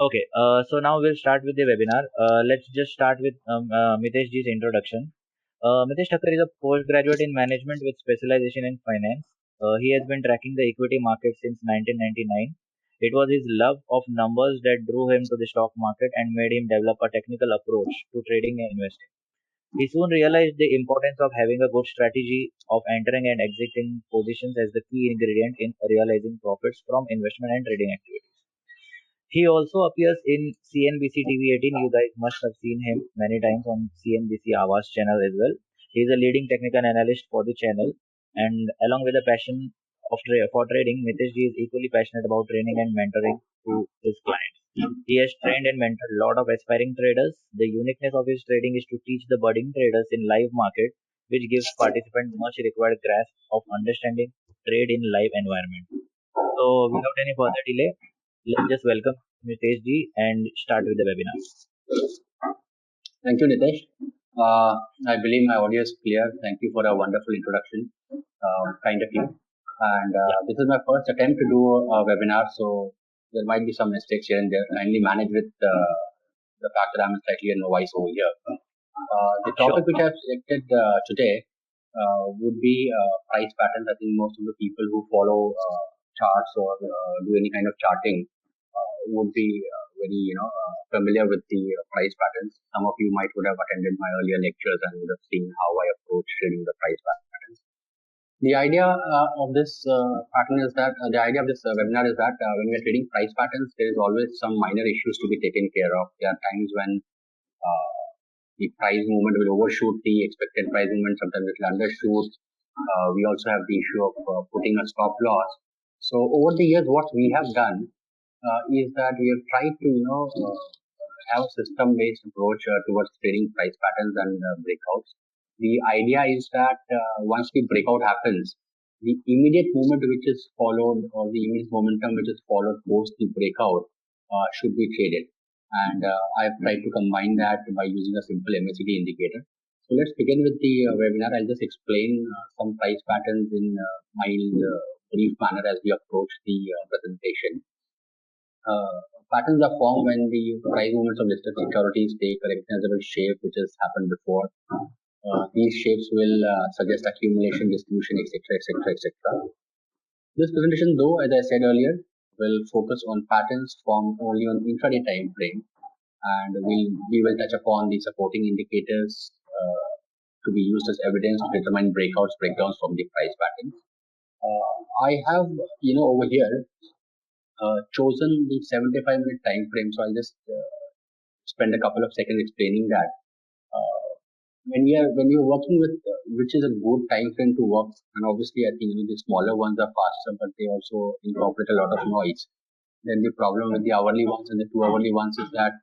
Okay, so now we'll start with the webinar. Let's just start with Mitesh ji's introduction. Mitesh Thakkar is a postgraduate in management with specialization in finance. He has been tracking the equity market since 1999. It was his love of numbers that drew him to the stock market and made him develop a technical approach to trading and investing. He soon realized the importance of having a good strategy of entering and exiting positions as the key ingredient in realizing profits from investment and trading activities. He also appears in CNBC TV 18. You guys must have seen him many times on CNBC Awas channel as well. He is a leading technical analyst for the channel, and along with a passion for trading, Mitesh ji is equally passionate about training and mentoring to his clients. He has trained and mentored a lot of aspiring traders. The uniqueness of his trading is to teach the budding traders in live market, which gives participants much required grasp of understanding trade in live environment. So without any further delay, let's just welcome Mitesh ji and start with the webinar. Thank you, Nitesh. I believe my audio is clear. Thank you for a wonderful introduction. Kind of you. And this is my first attempt to do a webinar, so there might be some mistakes here and there. Kindly manage with the fact that I'm slightly a novice over here. The topic which I've selected today would be price patterns. I think most of the people who follow charts or do any kind of charting would be very familiar with the price patterns. Some of you would have attended my earlier lectures and would have seen how I approach trading the price patterns. The idea of this pattern is that the idea of this webinar is that when we are trading price patterns, there is always some minor issues to be taken care of. There are times when the price movement will overshoot the expected price movement. Sometimes it will undershoot. We also have the issue of putting a stop loss. So over the years, what we have done is that we have tried to have a system-based approach towards trading price patterns and breakouts. The idea is that once the breakout happens, the immediate movement which is followed or the immediate momentum which is followed post the breakout should be traded. And I've tried to combine that by using a simple MACD indicator. So let's begin with the webinar. I'll just explain some price patterns in mild, brief manner as we approach the presentation. Patterns are formed when the price movements of listed securities take a recognizable shape, which has happened before. These shapes will suggest accumulation, distribution, etc., etc., etc. This presentation, though, as I said earlier, will focus on patterns formed only on intraday time frame, and we will touch upon the supporting indicators to be used as evidence to determine breakouts, breakdowns from the price patterns. I have, over here, chosen the 75-minute time frame. So I'll just spend a couple of seconds explaining that. When you're working with which is a good time frame to work, and obviously I think the smaller ones are faster, but they also incorporate a lot of noise. Then the problem with the hourly ones and the 2 hourly ones is that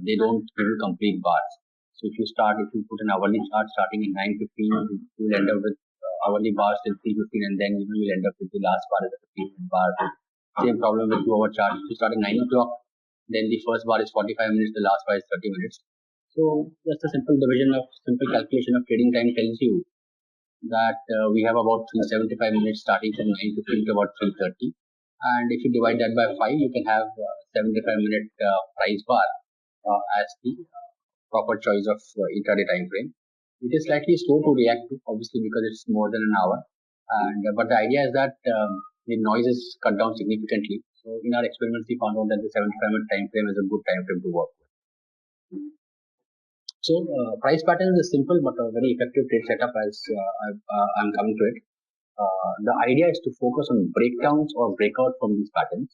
they don't give you complete bars. So if you put an hourly chart starting at 9:15, you will end up with hourly bars till 3:15, and then you'll end up with the last bar as a 15-minute bar. Same problem with 2-hour chart. If you start at 9 o'clock, then the first bar is 45 minutes, the last bar is 30 minutes. So just a simple calculation of trading time tells you that we have about 375 minutes starting from 9:15 to about 3:30. And if you divide that by 5, you can have 75-minute price bar as the proper choice of intraday time frame. It is slightly slow to react to, obviously, because it's more than an hour. And but the idea is that the noise is cut down significantly. So in our experiments, we found out that the 75-minute time frame is a good time frame to work with. So price patterns is simple but a very effective trade setup as I'm coming to it. The idea is to focus on breakdowns or breakout from these patterns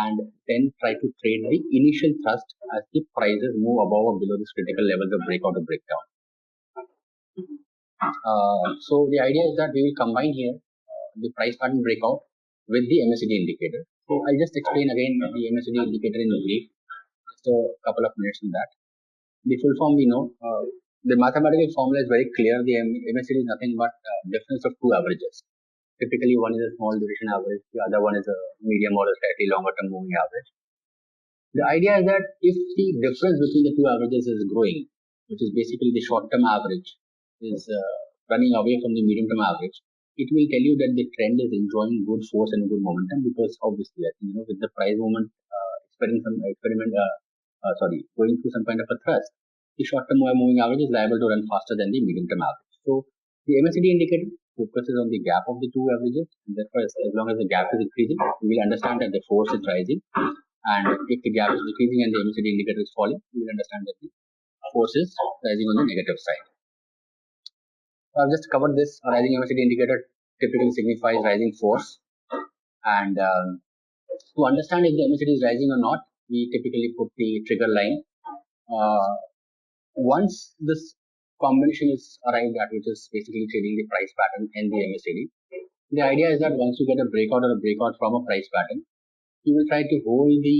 and then try to trade the initial thrust as the prices move above or below this critical levels of breakout or breakdown. So the idea is that we will combine here the price pattern breakout with the MACD indicator. So I'll just explain again the MACD indicator in brief, just a couple of minutes on that. The full form we know. The mathematical formula is very clear. The MACD is nothing but difference of two averages. Typically, one is a small duration average, the other one is a medium or a slightly longer term moving average. The idea is that if the difference between the two averages is growing, which is basically the short term average, is running away from the medium term average, it will tell you that the trend is enjoying good force and good momentum, because obviously, I think, with the price movement going through some kind of a thrust, the short-term moving average is liable to run faster than the medium-term average. So the MACD indicator focuses on the gap of the two averages, and therefore, as long as the gap is increasing, we will understand that the force is rising. And if the gap is decreasing and the MACD indicator is falling, we will understand that the force is rising on the negative side. I've just covered this. A rising MACD indicator typically signifies rising force. And to understand if the MACD is rising or not, we typically put the trigger line. Once this combination is arrived at, which is basically trading the price pattern and the MACD, the idea is that once you get a breakout or a breakout from a price pattern, you will try to hold the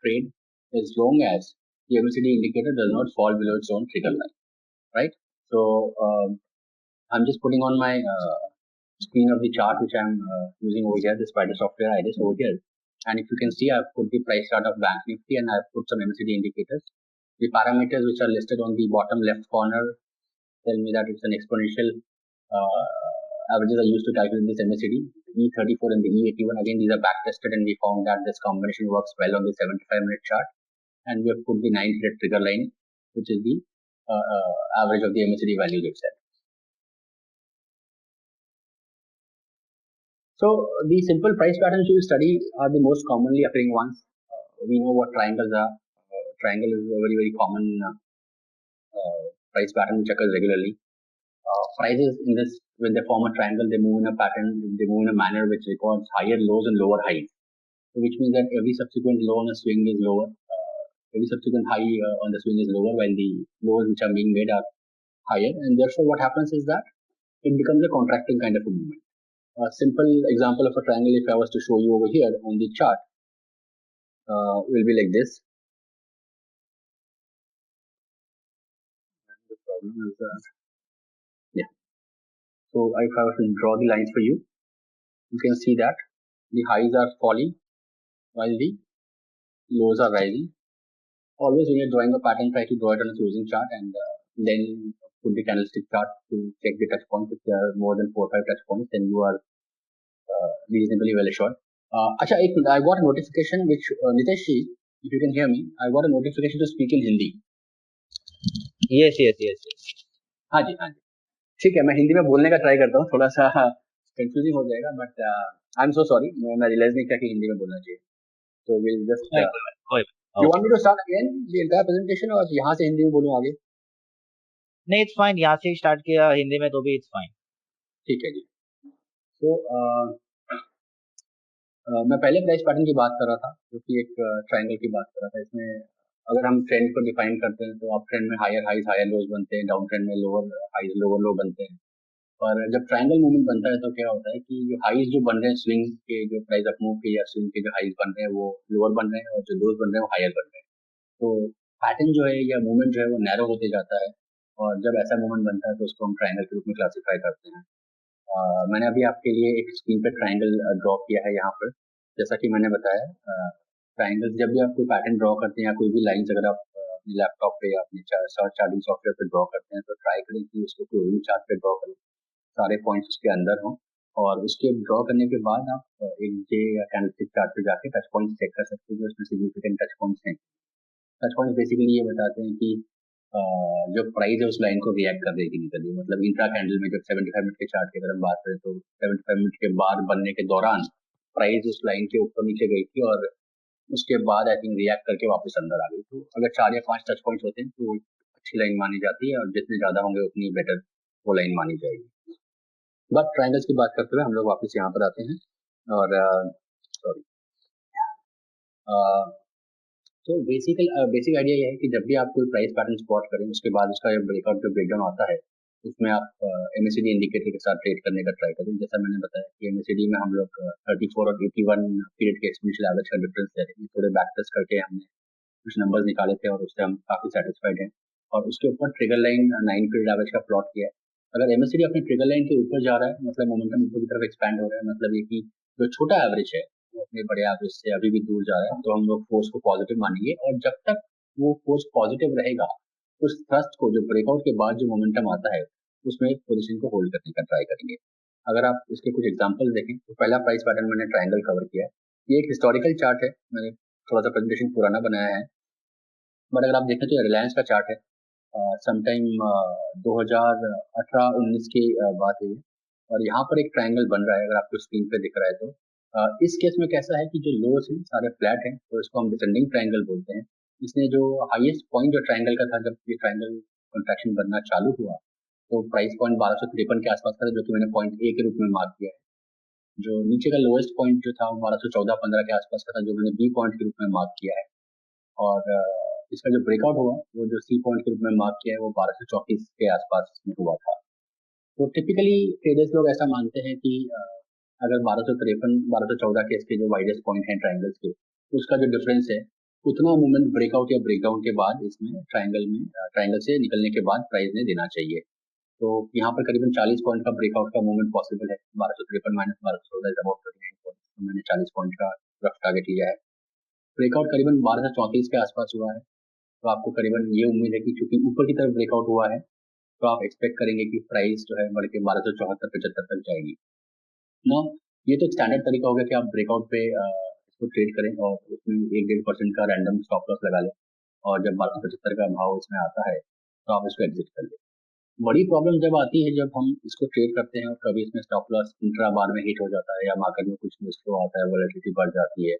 trade as long as the MACD indicator does not fall below its own trigger line, right? So I'm just putting on my screen of the chart which I'm using over here, the Spider software IRIS over here. And if you can see, I've put the price chart of Bank Nifty and I've put some MACD indicators. The parameters which are listed on the bottom left corner tell me that it's an exponential averages are used to calculate this MACD. E34 and the E81, again, these are back tested and we found that this combination works well on the 75-minute chart. And we have put the 9-minute trigger line, which is the average of the MACD values itself. So the simple price patterns you will study are the most commonly occurring ones. We know what triangles are. Triangle is a very, very common price pattern which occurs regularly. Prices in this, when they form a triangle, they move in a pattern, they move in a manner which records higher lows and lower highs. So which means that every subsequent low on a swing is lower, every subsequent high on the swing is lower, while the lows which are being made are higher. And therefore what happens is that it becomes a contracting kind of a movement. A simple example of a triangle, if I was to show you over here on the chart, will be like this. The problem is so if I was to draw the lines for you, you can see that the highs are falling while the lows are rising. Always when you're drawing a pattern, try to draw it on a closing chart and then put the candlestick chart to check the touch points. If there are more than 4 or 5 touch points, then you are reasonably well assured. Acha, I got a notification which Nitesh ji, if you can hear me, I got a notification to speak in Hindi. Yes. हाँ जी ठीक है, मैं हिंदी में बोलने का try करता हूँ, थोड़ा सा कंफ्यूजिंग हो जाएगा, but I am so sorry, मैं रियलाइज नहीं किया कि हिंदी में बोलना चाहिए. So we'll just you want me to start again the entire presentation और यहाँ से हिंदी में बोलूँ आगे? नहीं, it's fine, यहाँ से स्टार्ट किया हिंदी में तो भी it's fine. ठीक है जी. So मैं पहले प्राइस पैटर्न की बात कर रहा था, जो कि एक ट्रायंगल की बात कर रहा था. इसमें अगर हम ट्रेंड को डिफाइन करते हैं तो अप ट्रेंड में हायर हाइज हायर लोज बनते हैं, डाउन ट्रेंड में लोअर हाइज लोअर लो बनते हैं. और जब ट्रायंगल मूवमेंट बनता है तो क्या होता है कि जो हाइज जो बन रहे हैं स्विंग के, जो प्राइस अप मूव के या स्विंग के जो हाइज बन रहे हैं वो लोअर बन रहे हैं और जो लोज बन रहे हैं वो हायर बन रहे हैं. तो पैटर्न जो है या मूवमेंट जो है वो नैरो होते जाता है, और जब ऐसा मूवमेंट बनता है तो उसको हम ट्रायंगल के रूप में क्लासीफाई करते हैं. मैंने अभी आपके लिए एक स्क्रीन पर ट्रायंगल ड्रॉ किया है यहाँ पर. जैसा कि मैंने बताया, ट्रायंगल जब भी आप कोई पैटर्न ड्रॉ करते हैं या कोई भी लाइंस अगर आप अपने लैपटॉप पे या अपने चार्टिंग सॉफ्टवेयर पे ड्रॉ करते हैं तो ट्राई करें कि उसको क्लोजिंग चार्ट पे ड्रॉ करें, सारे पॉइंट्स उसके अंदर हों. और उसके ड्रॉ करने के बाद आप एक जे या कैंडलस्टिक चार्ट पे जाके टच पॉइंट्स चेक कर सकते हैं जो उसमें सिग्निफिकेंट टच पॉइंट्स हैं. टच पॉइंट्स बेसिकली ये बताते हैं कि जो प्राइस है उस लाइन को रिएक्ट कर रही है कि नहीं कर रही है. मतलब इंट्रा कैंडल में जब 75 मिनट के चार्ट की अगर हम बात करें तो 75 मिनट के बाद बनने के दौरान प्राइस उस लाइन के ऊपर नीचे गई थी और उसके बाद आई थिंक रिएक्ट करके वापस अंदर आ गई. तो अगर 4 या 5 टच पॉइंट्स होते हैं तो अच्छी लाइन मानी जाती है, और जितने ज्यादा होंगे उतनी बेटर वो लाइन मानी जाएगी. बट ट्रायंगल्स की बात करते हुए हम लोग वापस यहाँ पर आते हैं. और तो बेसिक आइडिया ये है कि जब भी आप कोई प्राइस पैटर्न स्पॉट करें उसके बाद उसका ब्रेकआउट जो ब्रेकडाउन आता है उसमें आप MACD इंडिकेटर के साथ ट्रेड करने का ट्राई करें. जैसा मैंने बताया कि MACD में हम लोग 34 और 81 पीरियड के एक्सपोनेंशियल एवरेज का डिफरेंस ले रहे हैं. थोड़े बैक टेस्ट करके हमने कुछ नंबर्स निकाले थे और उससे हम काफी सेटिस्फाइड हैं. और उसके ऊपर ट्रिगर लाइन 9 पीरियड एवरेज का प्लॉट किया है. अगर MACD अपने ट्रिगर लाइन के ऊपर जा रहा है, मतलब मोमेंटम ऊपर की तरफ एक्सपैंड हो रहा है, मतलब ये कि जो छोटा एवरेज है वो अपने बड़े एवरेज से अभी भी दूर जा रहा है, तो हम लोग फोर्स को पॉजिटिव मानेंगे. और जब तक वो फोर्स पॉजिटिव रहेगा उस थ्रस्ट को, जो ब्रेकआउट के बाद जो मोमेंटम आता है उसमें पोजीशन को होल्ड करने का ट्राई करेंगे. अगर आप इसके कुछ एग्जांपल देखें तो पहला प्राइस पैटर्न मैंने ट्रायंगल कवर किया है. ये एक हिस्टोरिकल चार्ट है, मैंने थोड़ा सा प्रेजेंटेशन पुराना बनाया है, बट अगर आप देखें तो रिलायंस का चार्ट है, समटाइम 2018-19 की बात है ये, और यहाँ पर एक ट्रायंगल बन रहा है, अगर आपको स्क्रीन पे दिख रहा है तो इस केस में कैसा है कि जो लोस हैं सारे फ्लैट हैं, तो इसको हम डिसेंडिंग ट्रायंगल बोलते हैं। इसने जो हाईएस्ट पॉइंट जो ट्रायंगल का था, जब ये ट्रायंगल कंट्रैक्शन बनना चालू हुआ, तो प्राइस पॉइंट 1253 के आसपास था, जो कि मैंने पॉइंट ए के रूप में मार्क किया है। जो नीचे का लोएस्ट पॉइंट जो था वो 1214-15 के आसपास का था, जो मैंने बी पॉइंट के रूप में मार्क किया है। और इसका जो ब्रेकआउट हुआ वो जो सी पॉइंट के रूप में मार्क किया है वो 1234 के आसपास में हुआ था। तो टिपिकली ट्रेडर्स लोग ऐसा मानते हैं कि अगर 1214 के इसके जो वाइडेस्ट पॉइंट हैं ट्रायंगल्स के, उसका जो डिफरेंस है उतना मूवमेंट ब्रेकआउट या ब्रेकडाउन के बाद इसमें ट्रायंगल से निकलने के बाद प्राइस ने देना चाहिए। तो यहाँ पर करीबन 40 पॉइंट का ब्रेकआउट का मूवमेंट पॉसिबल है। 1253 माइनस 1214 इज अबाउट 39 पॉइंट, तो मैंने 40 पॉइंट का रफ टारगेट लिया है। ब्रेकआउट करीबन 1234 के आसपास हुआ है, तो आपको करीबन ये उम्मीद है कि चूंकि ऊपर की तरफ ब्रेकआउट हुआ है, तो आप एक्सपेक्ट करेंगे कि प्राइस जो है बढ़ के 1274-75 तक जाएगी ना। ये तो एक स्टैंडर्ड तरीका हो गया कि आप ब्रेकआउट पे इसको ट्रेड करें और उसमें 1-1.5% का रैंडम स्टॉप लॉस लगा लें, और जब 1275 का भाव इसमें आता है तो आप इसको एग्जिट कर लें। बड़ी प्रॉब्लम जब आती है जब हम इसको ट्रेड करते हैं और कभी इसमें स्टॉप लॉस इंट्रा बार में हिट हो जाता है, या मार्केट में कुछ न्यूज़ फ्लो आता है, वोलेटिलिटी बढ़ जाती है,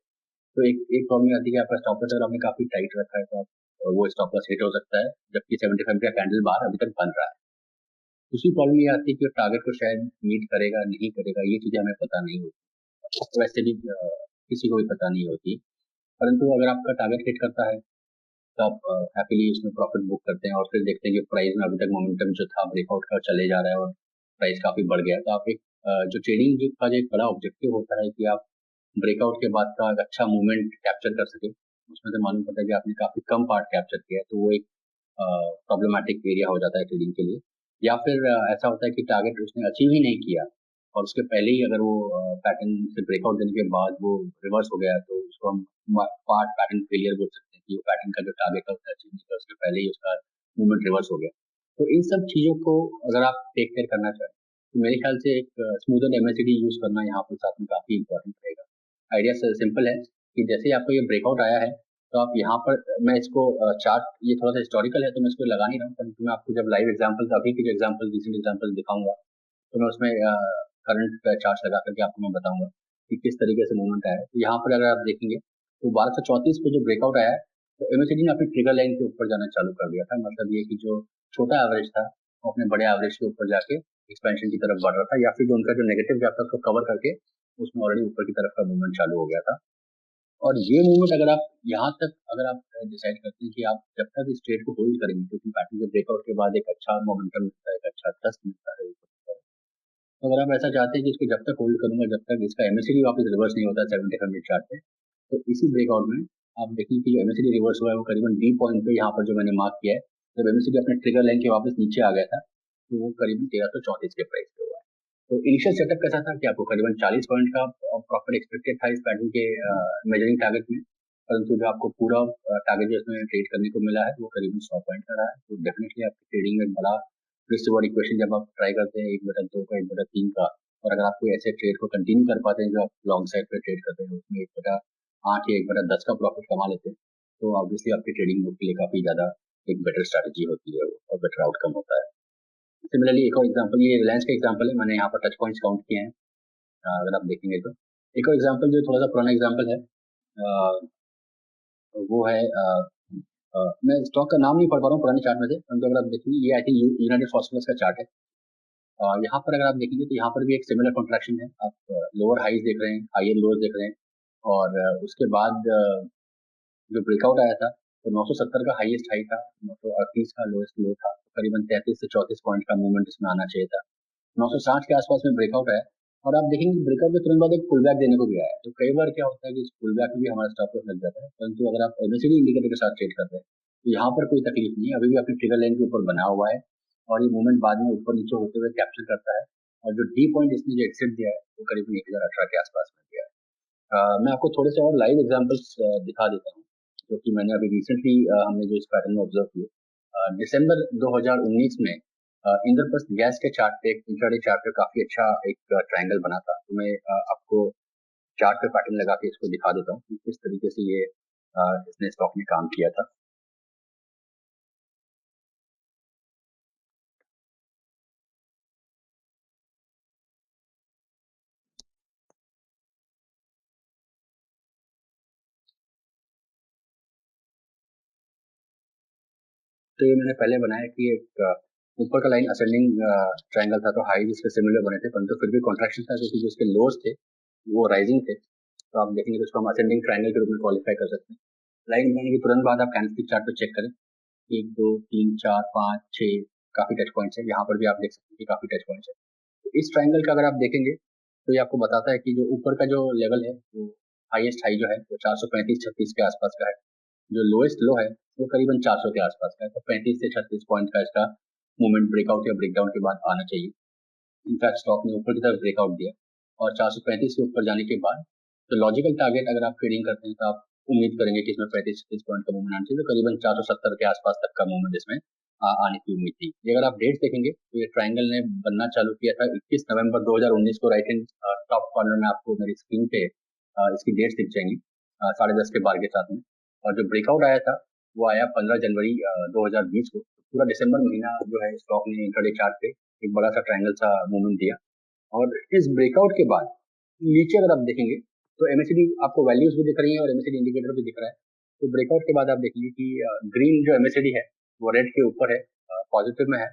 तो एक एक प्रॉब्लम आती है कि आपका स्टॉप लॉस अगर आपने काफी टाइट रखा है तो आप वो स्टॉप लॉस हिट हो सकता है, जबकि 75 का कैंडल बार अभी तक बन रहा है। दूसरी प्रॉब्लम ये आती है कि टारगेट को शायद मीट करेगा नहीं करेगा, ये चीजें हमें पता नहीं होती, तो वैसे भी किसी को भी पता नहीं होती। परंतु अगर आपका टारगेट हिट करता है तो आप हैप्पीली उसमें प्रॉफिट बुक करते हैं, और फिर देखते हैं कि प्राइस में अभी तक मोमेंटम जो था ब्रेकआउट का चले जा रहा है और प्राइस काफी बढ़ गया है। तो आप एक जो ट्रेडिंग जो का जो एक बड़ा ऑब्जेक्टिव होता है कि आप ब्रेकआउट के बाद का एक अच्छा मूवमेंट कैप्चर कर सके, उसमें से मालूम पड़ता है कि आपने काफी कम पार्ट कैप्चर किया है, तो वो एक प्रॉब्लमेटिक एरिया हो जाता है ट्रेडिंग के लिए। या फिर ऐसा होता है कि टारगेट उसने अचीव ही नहीं किया, और उसके पहले ही अगर वो पैटर्न से ब्रेकआउट देने के बाद वो रिवर्स हो गया, तो उसको हम पार्ट पैटर्न फेलियर बोल सकते हैं, कि वो पैटर्न का जो टारगेट था उसने अचीव नहीं किया, उसके पहले ही उसका मूवमेंट रिवर्स हो गया। तो इन सब चीजों को अगर आप टेक केयर करना चाहें, तो मेरे ख्याल से एक स्मूदर एमएससीडी यूज करना यहाँ पर साथ में काफी इंपॉर्टेंट रहेगा। आइडिया सिंपल है कि जैसे ही आपको ये ब्रेकआउट आया है, तो आप यहाँ पर मैं इसको चार्ट, ये थोड़ा सा हिस्टोरिकल है तो मैं इसको लगा नहीं रहा हूँ, परंतु मैं आपको जब लाइव एग्जांपल अभी के जो एग्जांपल रिसेंट एग्जांपल दिखाऊंगा, तो मैं उसमें करंट चार्ट लगा करके आपको मैं बताऊंगा कि किस तरीके से मूवमेंट आया है। तो यहाँ पर अगर आप देखेंगे तो 1234 पे जो ब्रेकआउट आया है, तो एमएससीडी ने अपनी ट्रिगर लाइन के ऊपर जाना चालू कर दिया था। मतलब ये कि जो छोटा एवरेज था वो अपने बड़े एवरेज के ऊपर जाके एक्सपेंशन की तरफ बढ़ रहा था, या फिर जो उनका जो नेगेटिव गैप था उसको कवर करके उसमें ऑलरेडी ऊपर की तरफ का मूवमेंट चालू हो गया था। और ये मूवमेंट अगर आप यहाँ तक अगर आप डिसाइड करते हैं कि आप जब तक इस ट्रेड को होल्ड करेंगे, क्योंकि पैटर्न के ब्रेकआउट के बाद एक अच्छा मोमेंटम मिलता है, एक अच्छा थ्रस्ट मिलता है ऊपर की तरफ। तो अगर आप ऐसा चाहते हैं कि इसको जब तक होल्ड करूंगा जब तक इसका एमएससीडी वापस रिवर्स नहीं होता 70-100 चार्ट पे, तो इसी ब्रेकआउट में आप देखेंगे कि जो एमएससीडी रिवर्स हुआ है वो करीबन डी पॉइंट पे यहाँ पर जो मैंने मार्क किया है, जब एमएससीडी अपने ट्रिगर लाइन के वापस नीचे आ गया था, तो वो करीबन 1334 के प्राइस पे हुआ है। तो इनिशियल सेटअप कैसा था कि आपको करीबन 40 पॉइंट का प्रॉफिट एक्सपेक्टेड था इस पैटर्न के मेजरिंग टारगेट में, परंतु जो आपको पूरा टारगेट जो इसमें ट्रेड करने को मिला है वो करीबन 100 पॉइंट का रहा है। तो डेफिनेटली आपकी ट्रेडिंग में बड़ा रिस्क रिवॉर्ड इक्वेशन जब आप ट्राई करते हैं 1/2 का 1/3 का, और अगर आप कोई ऐसे ट्रेड को कंटिन्यू कर पाते हैं जो आप लॉन्ग साइड पे ट्रेड करते हैं, उसमें 1/8 या 1/10 का प्रॉफिट कमा लेते हैं, तो ऑब्वियसली आपकी ट्रेडिंग के लिए काफी ज्यादा एक बेटर स्ट्रैटेजी होती है वो, और बेटर आउटकम होता है। सिमिलरली एक और एग्जांपल, ये रिलायंस का एग्जांपल है, मैंने यहाँ पर टच पॉइंट्स काउंट किए हैं, अगर आप देखेंगे तो। एक और एग्जांपल जो थोड़ा सा पुराना एग्जांपल है, वो है मैं स्टॉक का नाम नहीं पढ़ पा रहा हूँ पुराने चार्ट में से, परंतु अगर आप देखेंगे ये आई थिंक यूनाइटेड फॉस्फोरस का चार्ट है। यहाँ पर अगर आप देखेंगे तो यहाँ पर भी एक सिमिलर कॉन्ट्रैक्शन है, आप लोअर हाईज देख रहे हैं, हायर लोअर देख रहे हैं, और उसके बाद जो ब्रेकआउट आया था तो 970 का हाईएस्ट हाई था, 938 का लोएस्ट लो था, तो करीबन 33 से 34 पॉइंट का मूवमेंट इसमें आना चाहिए था। 960 के आसपास में ब्रेकआउट आया, और आप देखेंगे ब्रेकआउट के तुरंत बाद एक पुल बैक देने को भी आया। तो कई बार क्या होता है कि इस पुल बैक में भी हमारा स्टॉप लॉस लग जाता है, परंतु अगर आप एमएससीडी इंडिकेटर के साथ ट्रेड करते हैं तो यहाँ पर कोई तकलीफ नहीं है, अभी भी आपकी ट्रिगर लाइन के ऊपर बना हुआ है, और ये मूवमेंट बाद में ऊपर नीचे होते हुए कैप्चर करता है। और जो डी पॉइंट इसने जो एक्सिट दिया है वो करीबन 1018 के आसपास में दिया है। मैं आपको थोड़े से और लाइव एग्जांपल्स दिखा देता हूँ, जो कि मैंने अभी रिसेंटली हमने जो इस पैटर्न में ऑब्जर्व किए। दिसंबर 2019 में इंद्रप्रस्थ गैस के चार्ट पे, इंट्राडे चार्ट पे काफी अच्छा एक ट्रायंगल बना था। तो मैं आपको चार्ट पे पैटर्न लगा के इसको दिखा देता हूँ कि किस तरीके से ये इसने स्टॉक में काम किया था। तो ये मैंने पहले बनाया कि एक ऊपर का लाइन असेंडिंग ट्रायंगल था, तो हाई इसके सिमिलर बने थे, परंतु फिर भी कॉन्ट्रैक्शन था क्योंकि जो इसके लोज थे वो राइजिंग थे। तो आप देखेंगे तो उसको हम असेंडिंग ट्रायंगल के रूप में क्वालिफाई कर सकते हैं। लाइन बनाने के तुरंत बाद आप कैंडलस्टिक चार्ट पे चेक करें, 1 2 3 4 5 6 काफी टच पॉइंट्स है। यहाँ पर भी आप देख सकते हैं कि काफी टच पॉइंट्स है। तो इस ट्रायंगल का अगर आप देखेंगे तो ये आपको बताता है कि जो ऊपर का जो लेवल है वो हाईएस्ट हाई जो है वो 435-36 के आसपास का है। जो लोएस्ट लो है वो करीबन 400 के आसपास का है। तो 35 से 36 पॉइंट का इसका मूवमेंट ब्रेकआउट या ब्रेकडाउन के बाद आना चाहिए। इनफैक्ट स्टॉक ने ऊपर की तरफ ब्रेकआउट दिया और 435 के ऊपर जाने के बाद तो लॉजिकल टारगेट अगर आप ट्रेडिंग करते हैं तो आप उम्मीद करेंगे कि इसमें 35-36 पॉइंट का मूवमेंट आना चाहिए। तो करीबन 470 के आसपास तक का मूवमेंट इसमें आने की उम्मीद थी। ये अगर आप डेट देखेंगे तो ये ट्रायंगल ने बनना चालू किया था 21 नवंबर 2019 को। राइट हैंड टॉप कॉर्नर में आपको मेरी स्क्रीन पे इसकी डेट्स दिख जाएंगी 10:30 के बार के साथ में। और जो ब्रेकआउट आया था वो आया 15 जनवरी 2020 को। पूरा दिसंबर महीना जो है स्टॉक ने इंट्राडे चार्ट पे एक बड़ा सा ट्रायंगल सा मूवमेंट दिया। और इस ब्रेकआउट के बाद नीचे अगर आप देखेंगे तो एमएसीडी आपको वैल्यूज भी दिख रही है और एमएसीडी इंडिकेटर भी दिख रहा है। तो ब्रेकआउट के बाद आप देखेंगे कि ग्रीन जो एमएसीडी है वो रेड के ऊपर है, पॉजिटिव में है।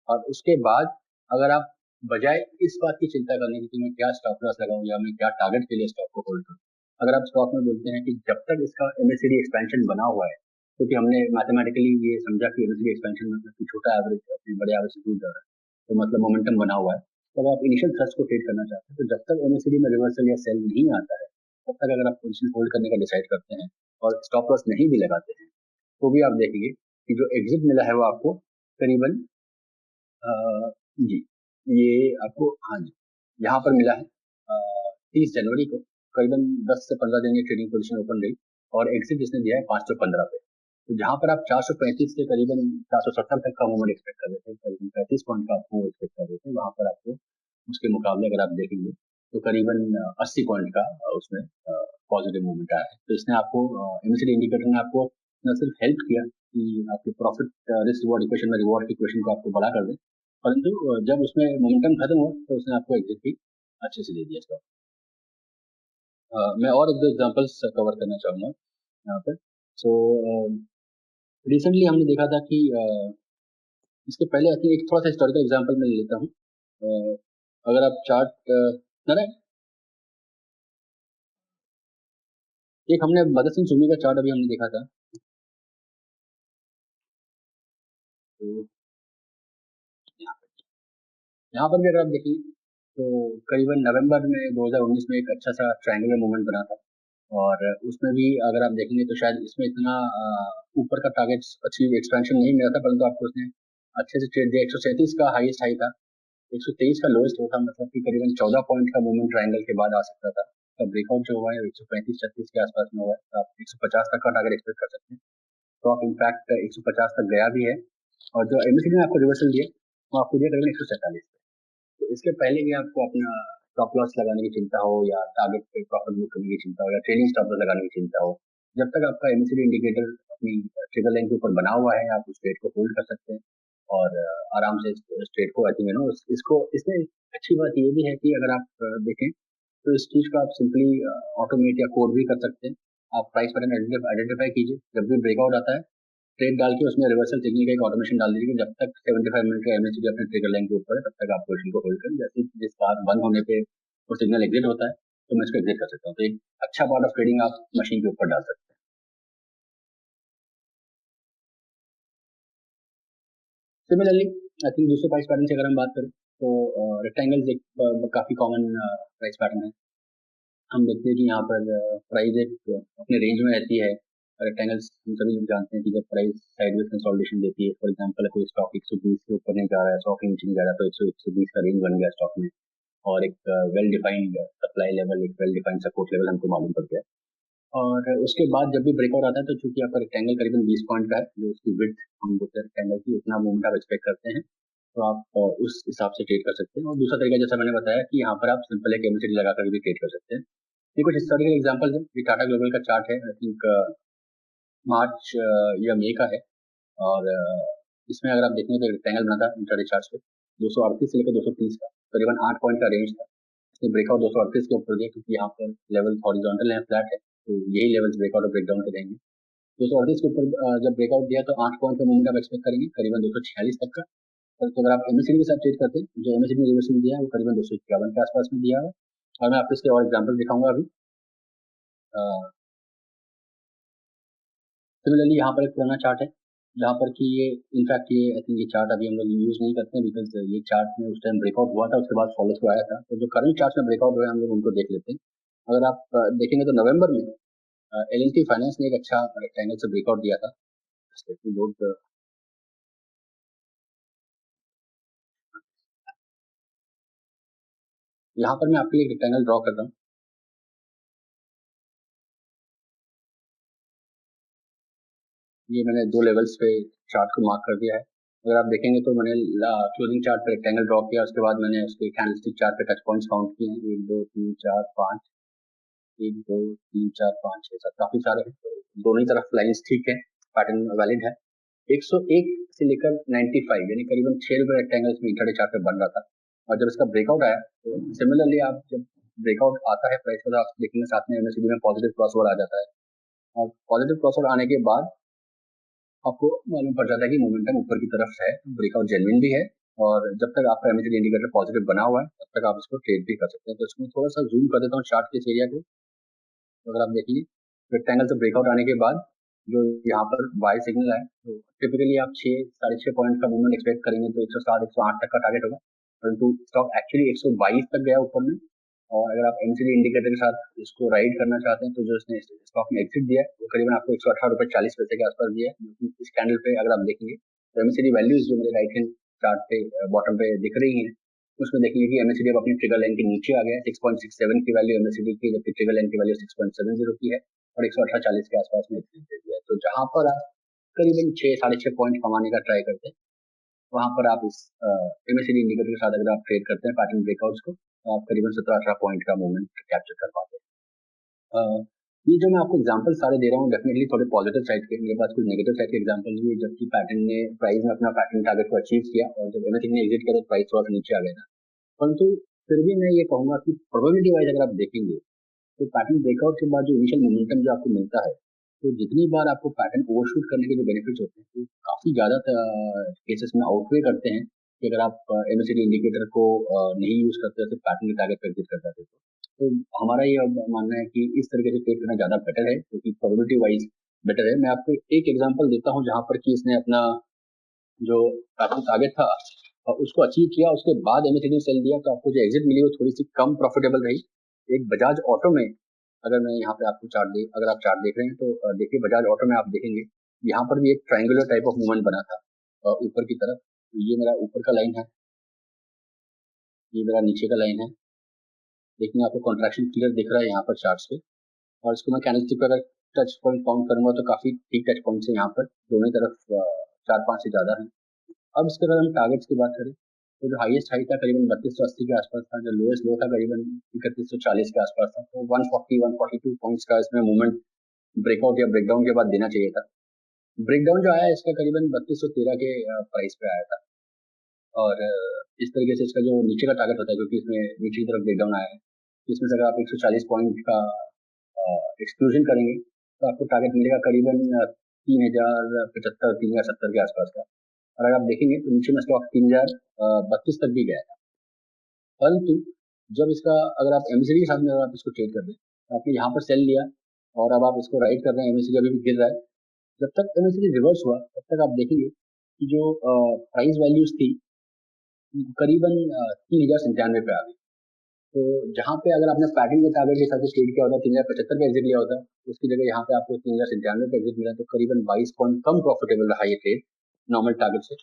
और उसके बाद अगर आप बजाय इस बात की चिंता करने की कि मैं क्या स्टॉप लॉस लगाऊं या मैं क्या टारगेट के लिए स्टॉक को होल्ड करूं, अगर आप स्टॉक में बोलते हैं कि जब तक इसका एमएसीडी एक्सपेंशन बना हुआ है, क्योंकि हमने मैथमेटिकली ये समझा कि एमएसीडी एक्सपेंशन मतलब कि छोटा एवरेज अपने बड़े एवरेज से दूर जा रहा है, तो मतलब मोमेंटम बना हुआ है। तो अगर आप इनिशियल थ्रस्ट को ट्रेड करना चाहते हैं तो जब तक एमएसीडी में रिवर्सल या सेल नहीं आता है तब तक अगर आप पोजीशन होल्ड करने का डिसाइड करते हैं और स्टॉप लॉस नहीं भी लगाते हैं तो भी आप देखेंगे कि जो एग्जिट मिला है वो आपको करीबन जी ये आपको, हाँ जी, यहाँ पर मिला है 30 जनवरी को। करीबन 10 से 15 दिन ये ट्रेडिंग पोजीशन ओपन रही और एग्जिट इसने दिया है 515 पे। तो जहाँ पर आप 435 से करीबन 470 तक का मूवमेंट एक्सपेक्ट कर रहे थे, करीबन 35 पॉइंट का आप मूव एक्सपेक्ट कर रहे थे, वहां पर आपको उसके मुकाबले अगर आप देखेंगे तो करीबन 80 पॉइंट का उसमें पॉजिटिव मूवमेंट आया है। तो इसने आपको एमएसीडी इंडिकेटर ने आपको न सिर्फ हेल्प किया कि आपके प्रॉफिट रिस्क रिवॉर्ड इक्वेशन में रिवॉर्ड की इक्वेशन को आपको बड़ा कर दे, परंतु जब उसमें मोमेंटम खत्म हुआ तो उसने आपको एग्जिट भी अच्छे से दे दिया स्टॉक। मैं और एक दो एग्जांपल्स कवर करना चाहूंगा यहाँ पर। सो रिसेंटली हमने देखा था कि इसके पहले आई थिंक एक थोड़ा सा हिस्टोरिकल एग्जांपल मैं ले लेता हूँ। अगर आप चार्ट नारायण, एक हमने मदरसन सुमी का चार्ट अभी हमने देखा था। तो यहाँ पर भी अगर आप देखेंगे तो करीबन नवंबर में 2019 में एक अच्छा सा ट्रायंगुलर मूवमेंट बना था। और उसमें भी अगर आप देखेंगे तो शायद इसमें इतना ऊपर का टारगेट अचीव एक्सपेंशन नहीं मिला था, परंतु आपको उसने अच्छे से ट्रेड दिया। 137 का हाईएस्ट हाई था, 123 का लोएस्ट लो था, मतलब कि करीबन 14 पॉइंट का मूवमेंट ट्रायंगल के बाद आ सकता था। तो ब्रेकआउट जो हुआ है 135-36 के आसपास में हुआ है, तो आप 150 तक का टारगेट एक्सपेक्ट कर सकते हैं। तो आप इनफैक्ट 150 तक गया भी है। और जो एमएसीडी ने आपको रिवर्सल दिया वो आपको दिया करीबन 147। तो इसके पहले भी आपको अपना स्टॉप लॉस लगाने की चिंता हो या टारगेट पे प्रॉफिट बुक करने की चिंता हो या ट्रेडिंग स्टॉप लॉस लगाने की चिंता हो, जब तक आपका एमएसीडी इंडिकेटर अपनी ट्रिगर लाइन के ऊपर बना हुआ है आप उस ट्रेड को होल्ड कर सकते हैं और आराम से इस ट्रेड को आई थिंक इसको इसमें अच्छी बात ये भी है कि अगर आप देखें तो इस चीज को आप सिंपली ऑटोमेट या कोड भी कर सकते हैं। आप प्राइस पैटर्न आइडेंटिफाई कीजिए, जब भी ब्रेकआउट आता है ट्रेड डाल के उसमें रिवर्सल सिग्नल का एक ऑटोमेशन डाल दीजिए कि जब तक 75 मिनट का एमएसीडी अपने ट्रिगर लाइन के ऊपर है तब तक आप पोजीशन को होल्ड करें। जैसे जिस बार बंद होने पे वो सिग्नल एग्जिट होता है तो मैं इसको एग्जिट कर सकता हूँ। तो एक अच्छा पार्ट ऑफ ट्रेडिंग आप मशीन के ऊपर डाल सकते हैं। सिमिलरली आई थिंक दूसरे प्राइस पैटर्न से अगर हम बात करें तो रेक्टेंगल्स एक काफी कॉमन प्राइस पैटर्न है। हम देखते हैं कि यहाँ पर प्राइस एक अपने रेंज में रहती है। रेक्टेंगल्स हम सभी लोग जानते हैं कि जब प्राइस साइडवेज कंसोलिडेशन देती है, फॉर एग्जांपल कोई स्टॉक 120 के ऊपर नहीं जा रहा है, 100 के नीचे नहीं जा रहा, तो 100 120 का रेंज बन गया स्टॉक में और एक वेल डिफाइंड सप्लाई लेवल, एक वेल डिफाइंड सपोर्ट लेवल हमको मालूम पड़ गया। और उसके बाद जब भी ब्रेकआउट आता है तो चूंकि आपका रेक्टेंगल करीबन 20 पॉइंट का है, जो उसकी विड्थ हम बोलते हैं रेक्टेंगल की, उतना मूवमेंट आप एक्सपेक्ट करते हैं, तो आप उस हिसाब से ट्रेड कर सकते हैं। और दूसरा तरीका जैसा मैंने बताया कि यहाँ पर आप सिंपल एक एमएसीडी लगा कर भी ट्रेड कर सकते हैं। ये कुछ हिस्टोरिकल एग्जांपल है। ये टाटा ग्लोबल का चार्ट है, आई थिंक मार्च या मई का है और इसमें अगर आप देखेंगे तो रेक्टेंगल बना था इंट्राडे चार्ट पे 238 से लेकर 230 का करीबन 8 पॉइंट का रेंज था। इसने ब्रेकआउट 238 के ऊपर दिया क्योंकि यहाँ पर लेवल हॉरिजॉन्टल है, फ्लैट है, तो यही लेवल्स ब्रेकआउट और ब्रेकडाउन के रहेंगे। 238 के ऊपर जब ब्रेकआउट दिया तो 8 पॉइंट का मूवमेंट आप एक्सपेक्ट करेंगे करीबन 246 तक का। और तो अगर आप एमएससीडी के साथ ट्रेड करते हैं, जो एमएससीडी ने रिवर्सल दिया है वो करीबन 251 के आसपास में दिया है। और मैं आपको इसके और एग्जाम्पल दिखाऊंगा अभी। सिमिलरली यहाँ पर एक पुराना चार्ट है जहाँ पर कि ये इनफैक्ट ये आई थिंक ये चार्ट अभी हम लोग यूज नहीं करते हैं बिकॉज ये चार्ट में उस टाइम ब्रेकआउट हुआ था, उसके बाद फॉलो थ्रू आया था। तो जो करंट चार्ट में ब्रेकआउट हुआ है हम लोग उनको देख लेते हैं। अगर आप देखेंगे तो नवंबर में एल फाइनेंस ने एक अच्छा रेक्टेंगल से ब्रेकआउट दिया था। यहाँ पर मैं आपके लिए रेक्टेंगल ड्रॉ कर रहा हूँ। ये मैंने 2 लेवल्स पे चार्ट को मार्क कर दिया है। अगर आप देखेंगे तो मैंने क्लोजिंग चार्ट पे रेक्टेंगल ड्रॉ किया, उसके बाद मैंने उसके कैंडलस्टिक चार्ट पे टच पॉइंट्स काउंट किए हैं 1 2 3 4 5 1 2 3 4 5 6 7 काफी सारे हैं। तो दोनों ही तरफ लाइंस ठीक है, पैटर्न वैलिड है। 101 से लेकर 95 यानी करीबन 6 रुपए रेक्टेंगल इसमें इंट्राडे चार्ट पे बन रहा था। और जब इसका ब्रेकआउट आया तो सिमिलरली आप जब ब्रेकआउट आता है प्राइस का तो आप देखेंगे साथ में एमएससीडी में पॉजिटिव क्रॉसओवर आ जाता है। और पॉजिटिव क्रॉसओवर आने के बाद आपको मालूम पड़ जाता है कि मोमेंटम ऊपर की तरफ है, ब्रेकआउट जेन्युइन भी है। और जब तक आपका एमएससीडी इंडिकेटर पॉजिटिव बना हुआ है तब तक आप इसको ट्रेड भी कर सकते हैं। तो इसमें थोड़ा सा जूम कर देता हूँ चार्ट के इस एरिया को। तो अगर आप देखेंगे रेक्टेंगल से ब्रेकआउट आने के बाद जो यहाँ पर बाय सिग्नल है तो टिपिकली आप 6 साढ़े 6 पॉइंट का मूवमेंट एक्सपेक्ट करेंगे तो 107 108 तक का टारगेट होगा, परंतु स्टॉक एक्चुअली 122 तक गया ऊपर में। और अगर आप एमसीडी इंडिकेटर के साथ इसको राइड करना चाहते हैं तो जो इसने स्टॉक में एग्जिट दिया है वो करीबन आपको 118 रुपए 40 पैसे के आसपास दिया है, जो कि इस कैंडल पे अगर आप देखेंगे तो एमसीडी वैल्यूज जो मेरे राइट हैंड चार्ट पे बॉटम पे दिख रही है उसमें देखेंगे कि एमएससीडी अब अपनी ट्रिगर लाइन के नीचे आ गया है। 6.67 की वैल्यू एमएससीडी की, जबकि ट्रिगर लाइन की वैल्यू 6.70 की है और 118.40 के आसपास में एग्जिट दे दिया है। तो जहां पर आप करीबन 6 साढ़े 6 पॉइंट कमाने का ट्राई करते हैं वहां पर आप इस एमएससीडी इंडिकेटर के साथ अगर आप ट्रेड करते हैं पैटर्न ब्रेकआउट्स को तो आप करीबन 17-18 पॉइंट का मूवमेंट कैप्चर कर पाते हैं। ये जो मैं आपको एग्जांपल सारे दे रहा हूँ डेफिनेटली थोड़े पॉजिटिव साइड के, मेरे पास कुछ नेगेटिव साइड के एग्जांपल भी है जबकि पैटर्न ने प्राइस में अपना पैटर्न टारगेट को अचीव किया और जब एमएससीडी ने एग्जिट किया तो प्राइस थोड़ा सा नीचे आ गया था। परंतु फिर भी मैं ये कहूंगा कि प्रोबेबिलिटी वाइज अगर आप देखेंगे तो पैटर्न ब्रेकआउट के बाद जो इनिशियल मोमेंटम जो आपको मिलता है तो जितनी बार आपको पैटर्न ओवरशूट करने के जो बेनिफिट्स होते हैं वो काफी ज्यादा केसेस में आउटवे करते हैं कि अगर आप एमएससीडी इंडिकेटर को नहीं यूज करते सिर्फ पैटर्न के टारगेट पर एग्जिट कर जाते तो हमारा ये अब मानना है कि इस तरीके से ट्रेड करना ज्यादा बेटर है क्योंकि प्रोबेबिलिटी वाइज बेटर है। मैं आपको एक एग्जांपल देता हूँ जहां पर कि इसने अपना जो पैटर्न टारगेट था उसको अचीव किया, उसके बाद एमएससीडी सेल दिया तो आपको जो एग्जिट मिली वो थोड़ी सी कम प्रॉफिटेबल रही। एक बजाज ऑटो में अगर मैं यहाँ पे आपको अगर आप चार्ट देख रहे हैं तो देखिए बजाज ऑटो में आप देखेंगे यहाँ पर भी एक ट्रायंगुलर टाइप ऑफ मूवमेंट बना था ऊपर की तरफ। तो ये मेरा ऊपर का लाइन है, ये मेरा नीचे का लाइन है। देखिए आपको कॉन्ट्रैक्शन क्लियर दिख रहा है यहाँ पर चार्ट पे और इसको मैं कैंडलस्टिक पर अगर टच पॉइंट काउंट करूंगा तो काफी ठीक टच पॉइंट है यहाँ पर दोनों तरफ 4-5 से ज्यादा है। अब इसके अगर हम टारगेट्स की बात करें तो जो हाईएस्ट हाई था करीबन 3280 के आसपास था, जो लोएस्ट लो था करीबन 3140 के आसपास था। तो 142 पॉइंट्स का इसमें मूवमेंट ब्रेकआउट या ब्रेकडाउन के बाद देना चाहिए था। ब्रेकडाउन जो आया इसका करीबन 3213 के प्राइस पे आया था और इस तरीके से इसका जो नीचे का टारगेट होता है क्योंकि इसमें नीचे की तरफ ब्रेकडाउन आया है इसमें से अगर आप 140 पॉइंट का एक्सक्लूजन करेंगे तो आपको टारगेट मिलेगा करीबन 3075 3070 के आसपास का। और अगर आप देखेंगे तो नीचे में स्टॉक 3032 तक भी गया था। परंतु जब इसका अगर आप एमएससीडी के साथ में अगर आप इसको ट्रेड कर रहे हैं तो आपने यहाँ पर सेल लिया और अब आप इसको राइड कर रहे हैं, एमएससीडी अभी भी गिर रहा है। जब तक एमएससीडी रिवर्स हुआ तब तक आप देखेंगे कि जो प्राइस वैल्यूज थी करीबन 3097 पे आ गई। तो जहाँ पे अगर आपने पैटर्न के टारगेट के हिसाब से ट्रेड किया होता 3075 पे एग्जिट लिया होता उसकी जगह यहाँ पे आपको 3097 पे एग्जिट मिला तो करीबन 22 पॉइंट कम प्रॉफिटेबल रहा ये ट्रेड नॉर्मल टारगेट से।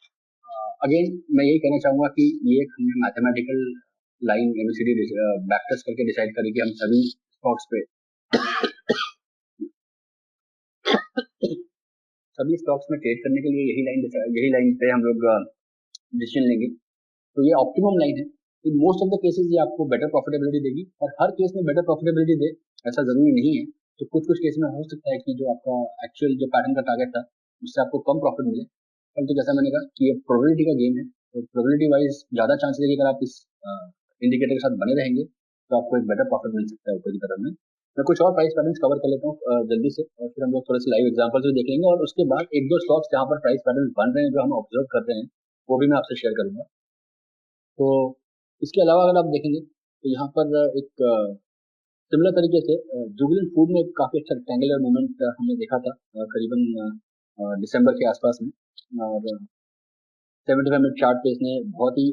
अगेन मैं यही कहना चाहूंगा कि ये एक हमने मैथमेटिकल लाइन एमएससीडी बैकटेस्ट करके डिसाइड करें कि हम सभी स्टॉक्स पे सभी स्टॉक्स में ट्रेड करने के लिए यही लाइन पे हम लोग डिसीजन लेंगे। तो ये ऑप्टिमम लाइन है। In most of the cases ये आपको बेटर प्रॉफिटेबिलिटी देगी और हर केस में बेटर प्रॉफिटेबिलिटी दे ऐसा जरूरी नहीं है। तो कुछ कुछ केस में हो सकता है कि जो आपका एक्चुअल जो पैटर्न का टारगेट था उससे आपको कम प्रॉफिट मिले, परंतु जैसा मैंने कहा कि ये प्रोबेबिलिटी का गेम है, तो प्रोबेबिलिटी वाइज ज़्यादा चांसेस है कि अगर आप इस इंडिकेटर के साथ बने रहेंगे तो आपको एक बेटर प्रॉफिट मिल सकता है ऊपर की तरफ में। मैं कुछ और प्राइस पैटर्न्स कवर कर लेता हूँ जल्दी से, और फिर हम लोग थोड़े से लाइव एग्जांपल्स भी देख लेंगे, और उसके बाद एक दो स्टॉक्स जहाँ पर प्राइस पैटर्न बन रहे हैं जो हम ऑब्जर्व कर रहे हैं वो भी मैं आपसे शेयर करूंगा। तो इसके अलावा अगर आप देखेंगे तो यहाँ पर एक सिमिलर तरीके से जुबिलेंट फूड में काफी अच्छा रेक्टेंगुलर मूवमेंट हमने देखा था करीबन दिसंबर के आसपास में, और 75 मिनट चार्ट पे इसने बहुत ही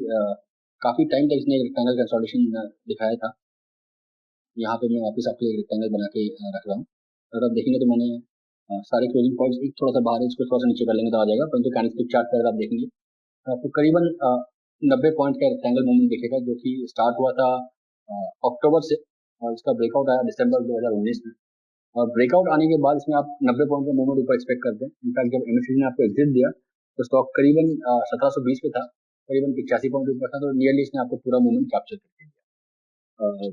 काफी टाइम तक इसने रेक्टेंगल कंसोलिडेशन दिखाया था। यहाँ पे मैं वापस आपके लिए रेक्टेंगल बना के रख रहा हूँ। अगर आप देखेंगे तो मैंने सारे क्लोजिंग पॉइंट्स एक थोड़ा सा बाहर है, इसको थोड़ा सा नीचे कर लेंगे तो आ जाएगा, परंतु कैंडलस्टिक चार्ट पर अगर आप देखेंगे तो आपको करीबन 90 पॉइंट का रेक्टेंगल मूवमेंट दिखेगा, जो कि स्टार्ट हुआ था अक्टूबर से, और इसका ब्रेकआउट आया दिसंबर 2019 में। और ब्रेकआउट आने के बाद इसमें आप 90 पॉइंट का मूवमेंट ऊपर एक्सपेक्ट करते हैं। इनफैक्ट जब एमएससी ने आपको एग्जिट दिया तो स्टॉक करीबन 1720 पे था, करीबन 85 पॉइंट ऊपर था, तो नियरली इसने आपको पूरा मूवमेंट कैप्चर करके दिया।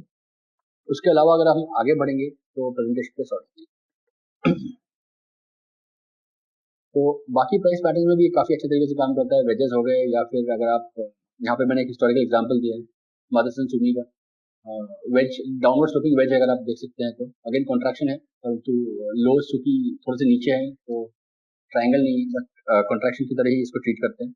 उसके अलावा अगर हम आगे बढ़ेंगे तो प्रेजेंटेशन पे, सॉरी, तो बाकी प्राइस पैटर्न में भी काफी अच्छे तरीके से काम करता है। वेजेस हो गए, या फिर अगर आप यहाँ पे मैंने एक हिस्टोरिकल एग्जांपल दिया है मदरसन सुमी का, वेज डाउनवर्ड स्लोपिंग वेज अगर आप देख सकते हैं तो अगेन कॉन्ट्रैक्शन है, परंतु लोज चूंकि थोड़े से नीचे हैं तो ट्रायंगल नहीं है, बट कॉन्ट्रैक्शन की तरह ही इसको ट्रीट करते हैं।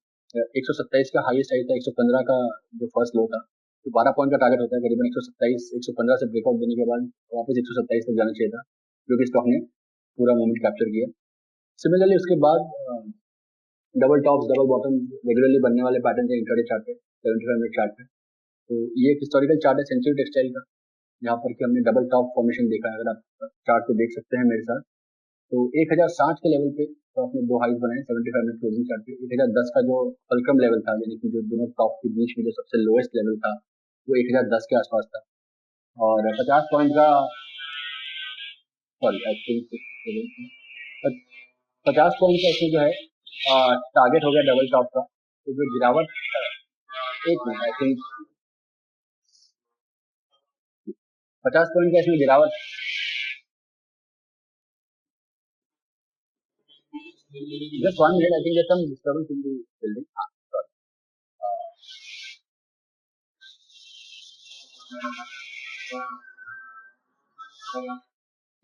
127 का हाईएस्ट हाई था, 115 का जो फर्स्ट लो था, तो 12 पॉइंट का टारगेट होता है करीबन 127, 115 से ब्रेकआउट देने के बाद वापस 127 तक जाना चाहिए था, जो कि स्टॉक ने पूरा मूवमेंट कैप्चर किया। सिमिलरली उसके बाद double tops double bottom regularly बनने वाले पैटर्न है इंट्राडे चार्ट पे, 75 मिनट चार्ट पे। तो ये एक हिस्टोरिकल चार्ट है सेंचुरी टेक्सटाइल का, जहाँ पर कि हमने डबल टॉप फॉर्मेशन देखा है। अगर आप चार्ट पे देख सकते हैं मेरे साथ, तो 1060 के लेवल पे तो आपने दो हाइज बनाए 75 मिनट क्लोजिंग चार्ट पे। 1010 का जो फलक्रम लेवल था, यानी कि जो दोनों टॉप के बीच में जो सबसे लोएस्ट लेवल था, वो 1010 के आसपास था। और 50 पॉइंट का, सॉरी आई थिंक 50 पॉइंट का इसमें जो है टारगेट हो गया डबल टॉप का। तो जो गिरावट, एक मिनट, आई थिंक 50 पॉइंट का इसमें गिरावट, just 1 minute, I think there some disturbance in the building, हाँ sorry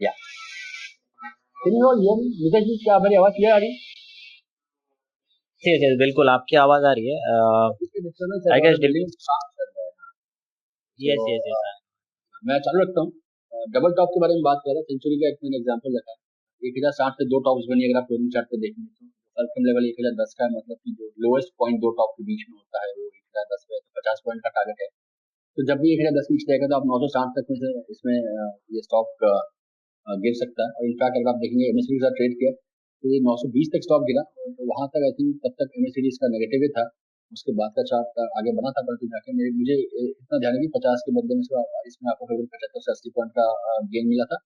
yeah can you all hear me? Nitesh ji, क्या मेरी आवाज क्लियर आ रही है? यस यस बिल्कुल आपकी आवाज आ रही है। इसके डिस्टर्बेंस है, आई थोड़ा गेस सा बिल्डिंग में काम चल रहा है। यस तो यस यस मैं चालू रखता हूँ। डबल टॉप के बारे में बात कर रहा, सेंचुरी का एक मैंने एग्जांपल रखा है। 1060 पे दो टॉप्स बनी, अगर आप क्लोजिंग चार्ट पे देखेंगे तो फलक्रम लेवल 1010 का है, मतलब कि जो लोएस्ट पॉइंट दो टॉप के बीच में होता है वो 1010 पे है, तो 50 पॉइंट का टारगेट है। तो जब भी 1010 के नीचे जाएगा तो आप 960 तक में से इसमें ये स्टॉक गिर सकता है। और इनफैक्ट अगर आप देखेंगे एमएससीडी के साथ ट्रेड किया तो ये 920 तक स्टॉक गिरा, तो वहां तक आई थिंक तब तक एमएससीडी इसका नेगेटिव ही था। उसके बाद का चार्ट आगे बना था, परंतु जाके मुझे इतना ध्यान है कि 50 के बदले में इसमें आपको करीबन 75 से 80 पॉइंट का गेन मिला था।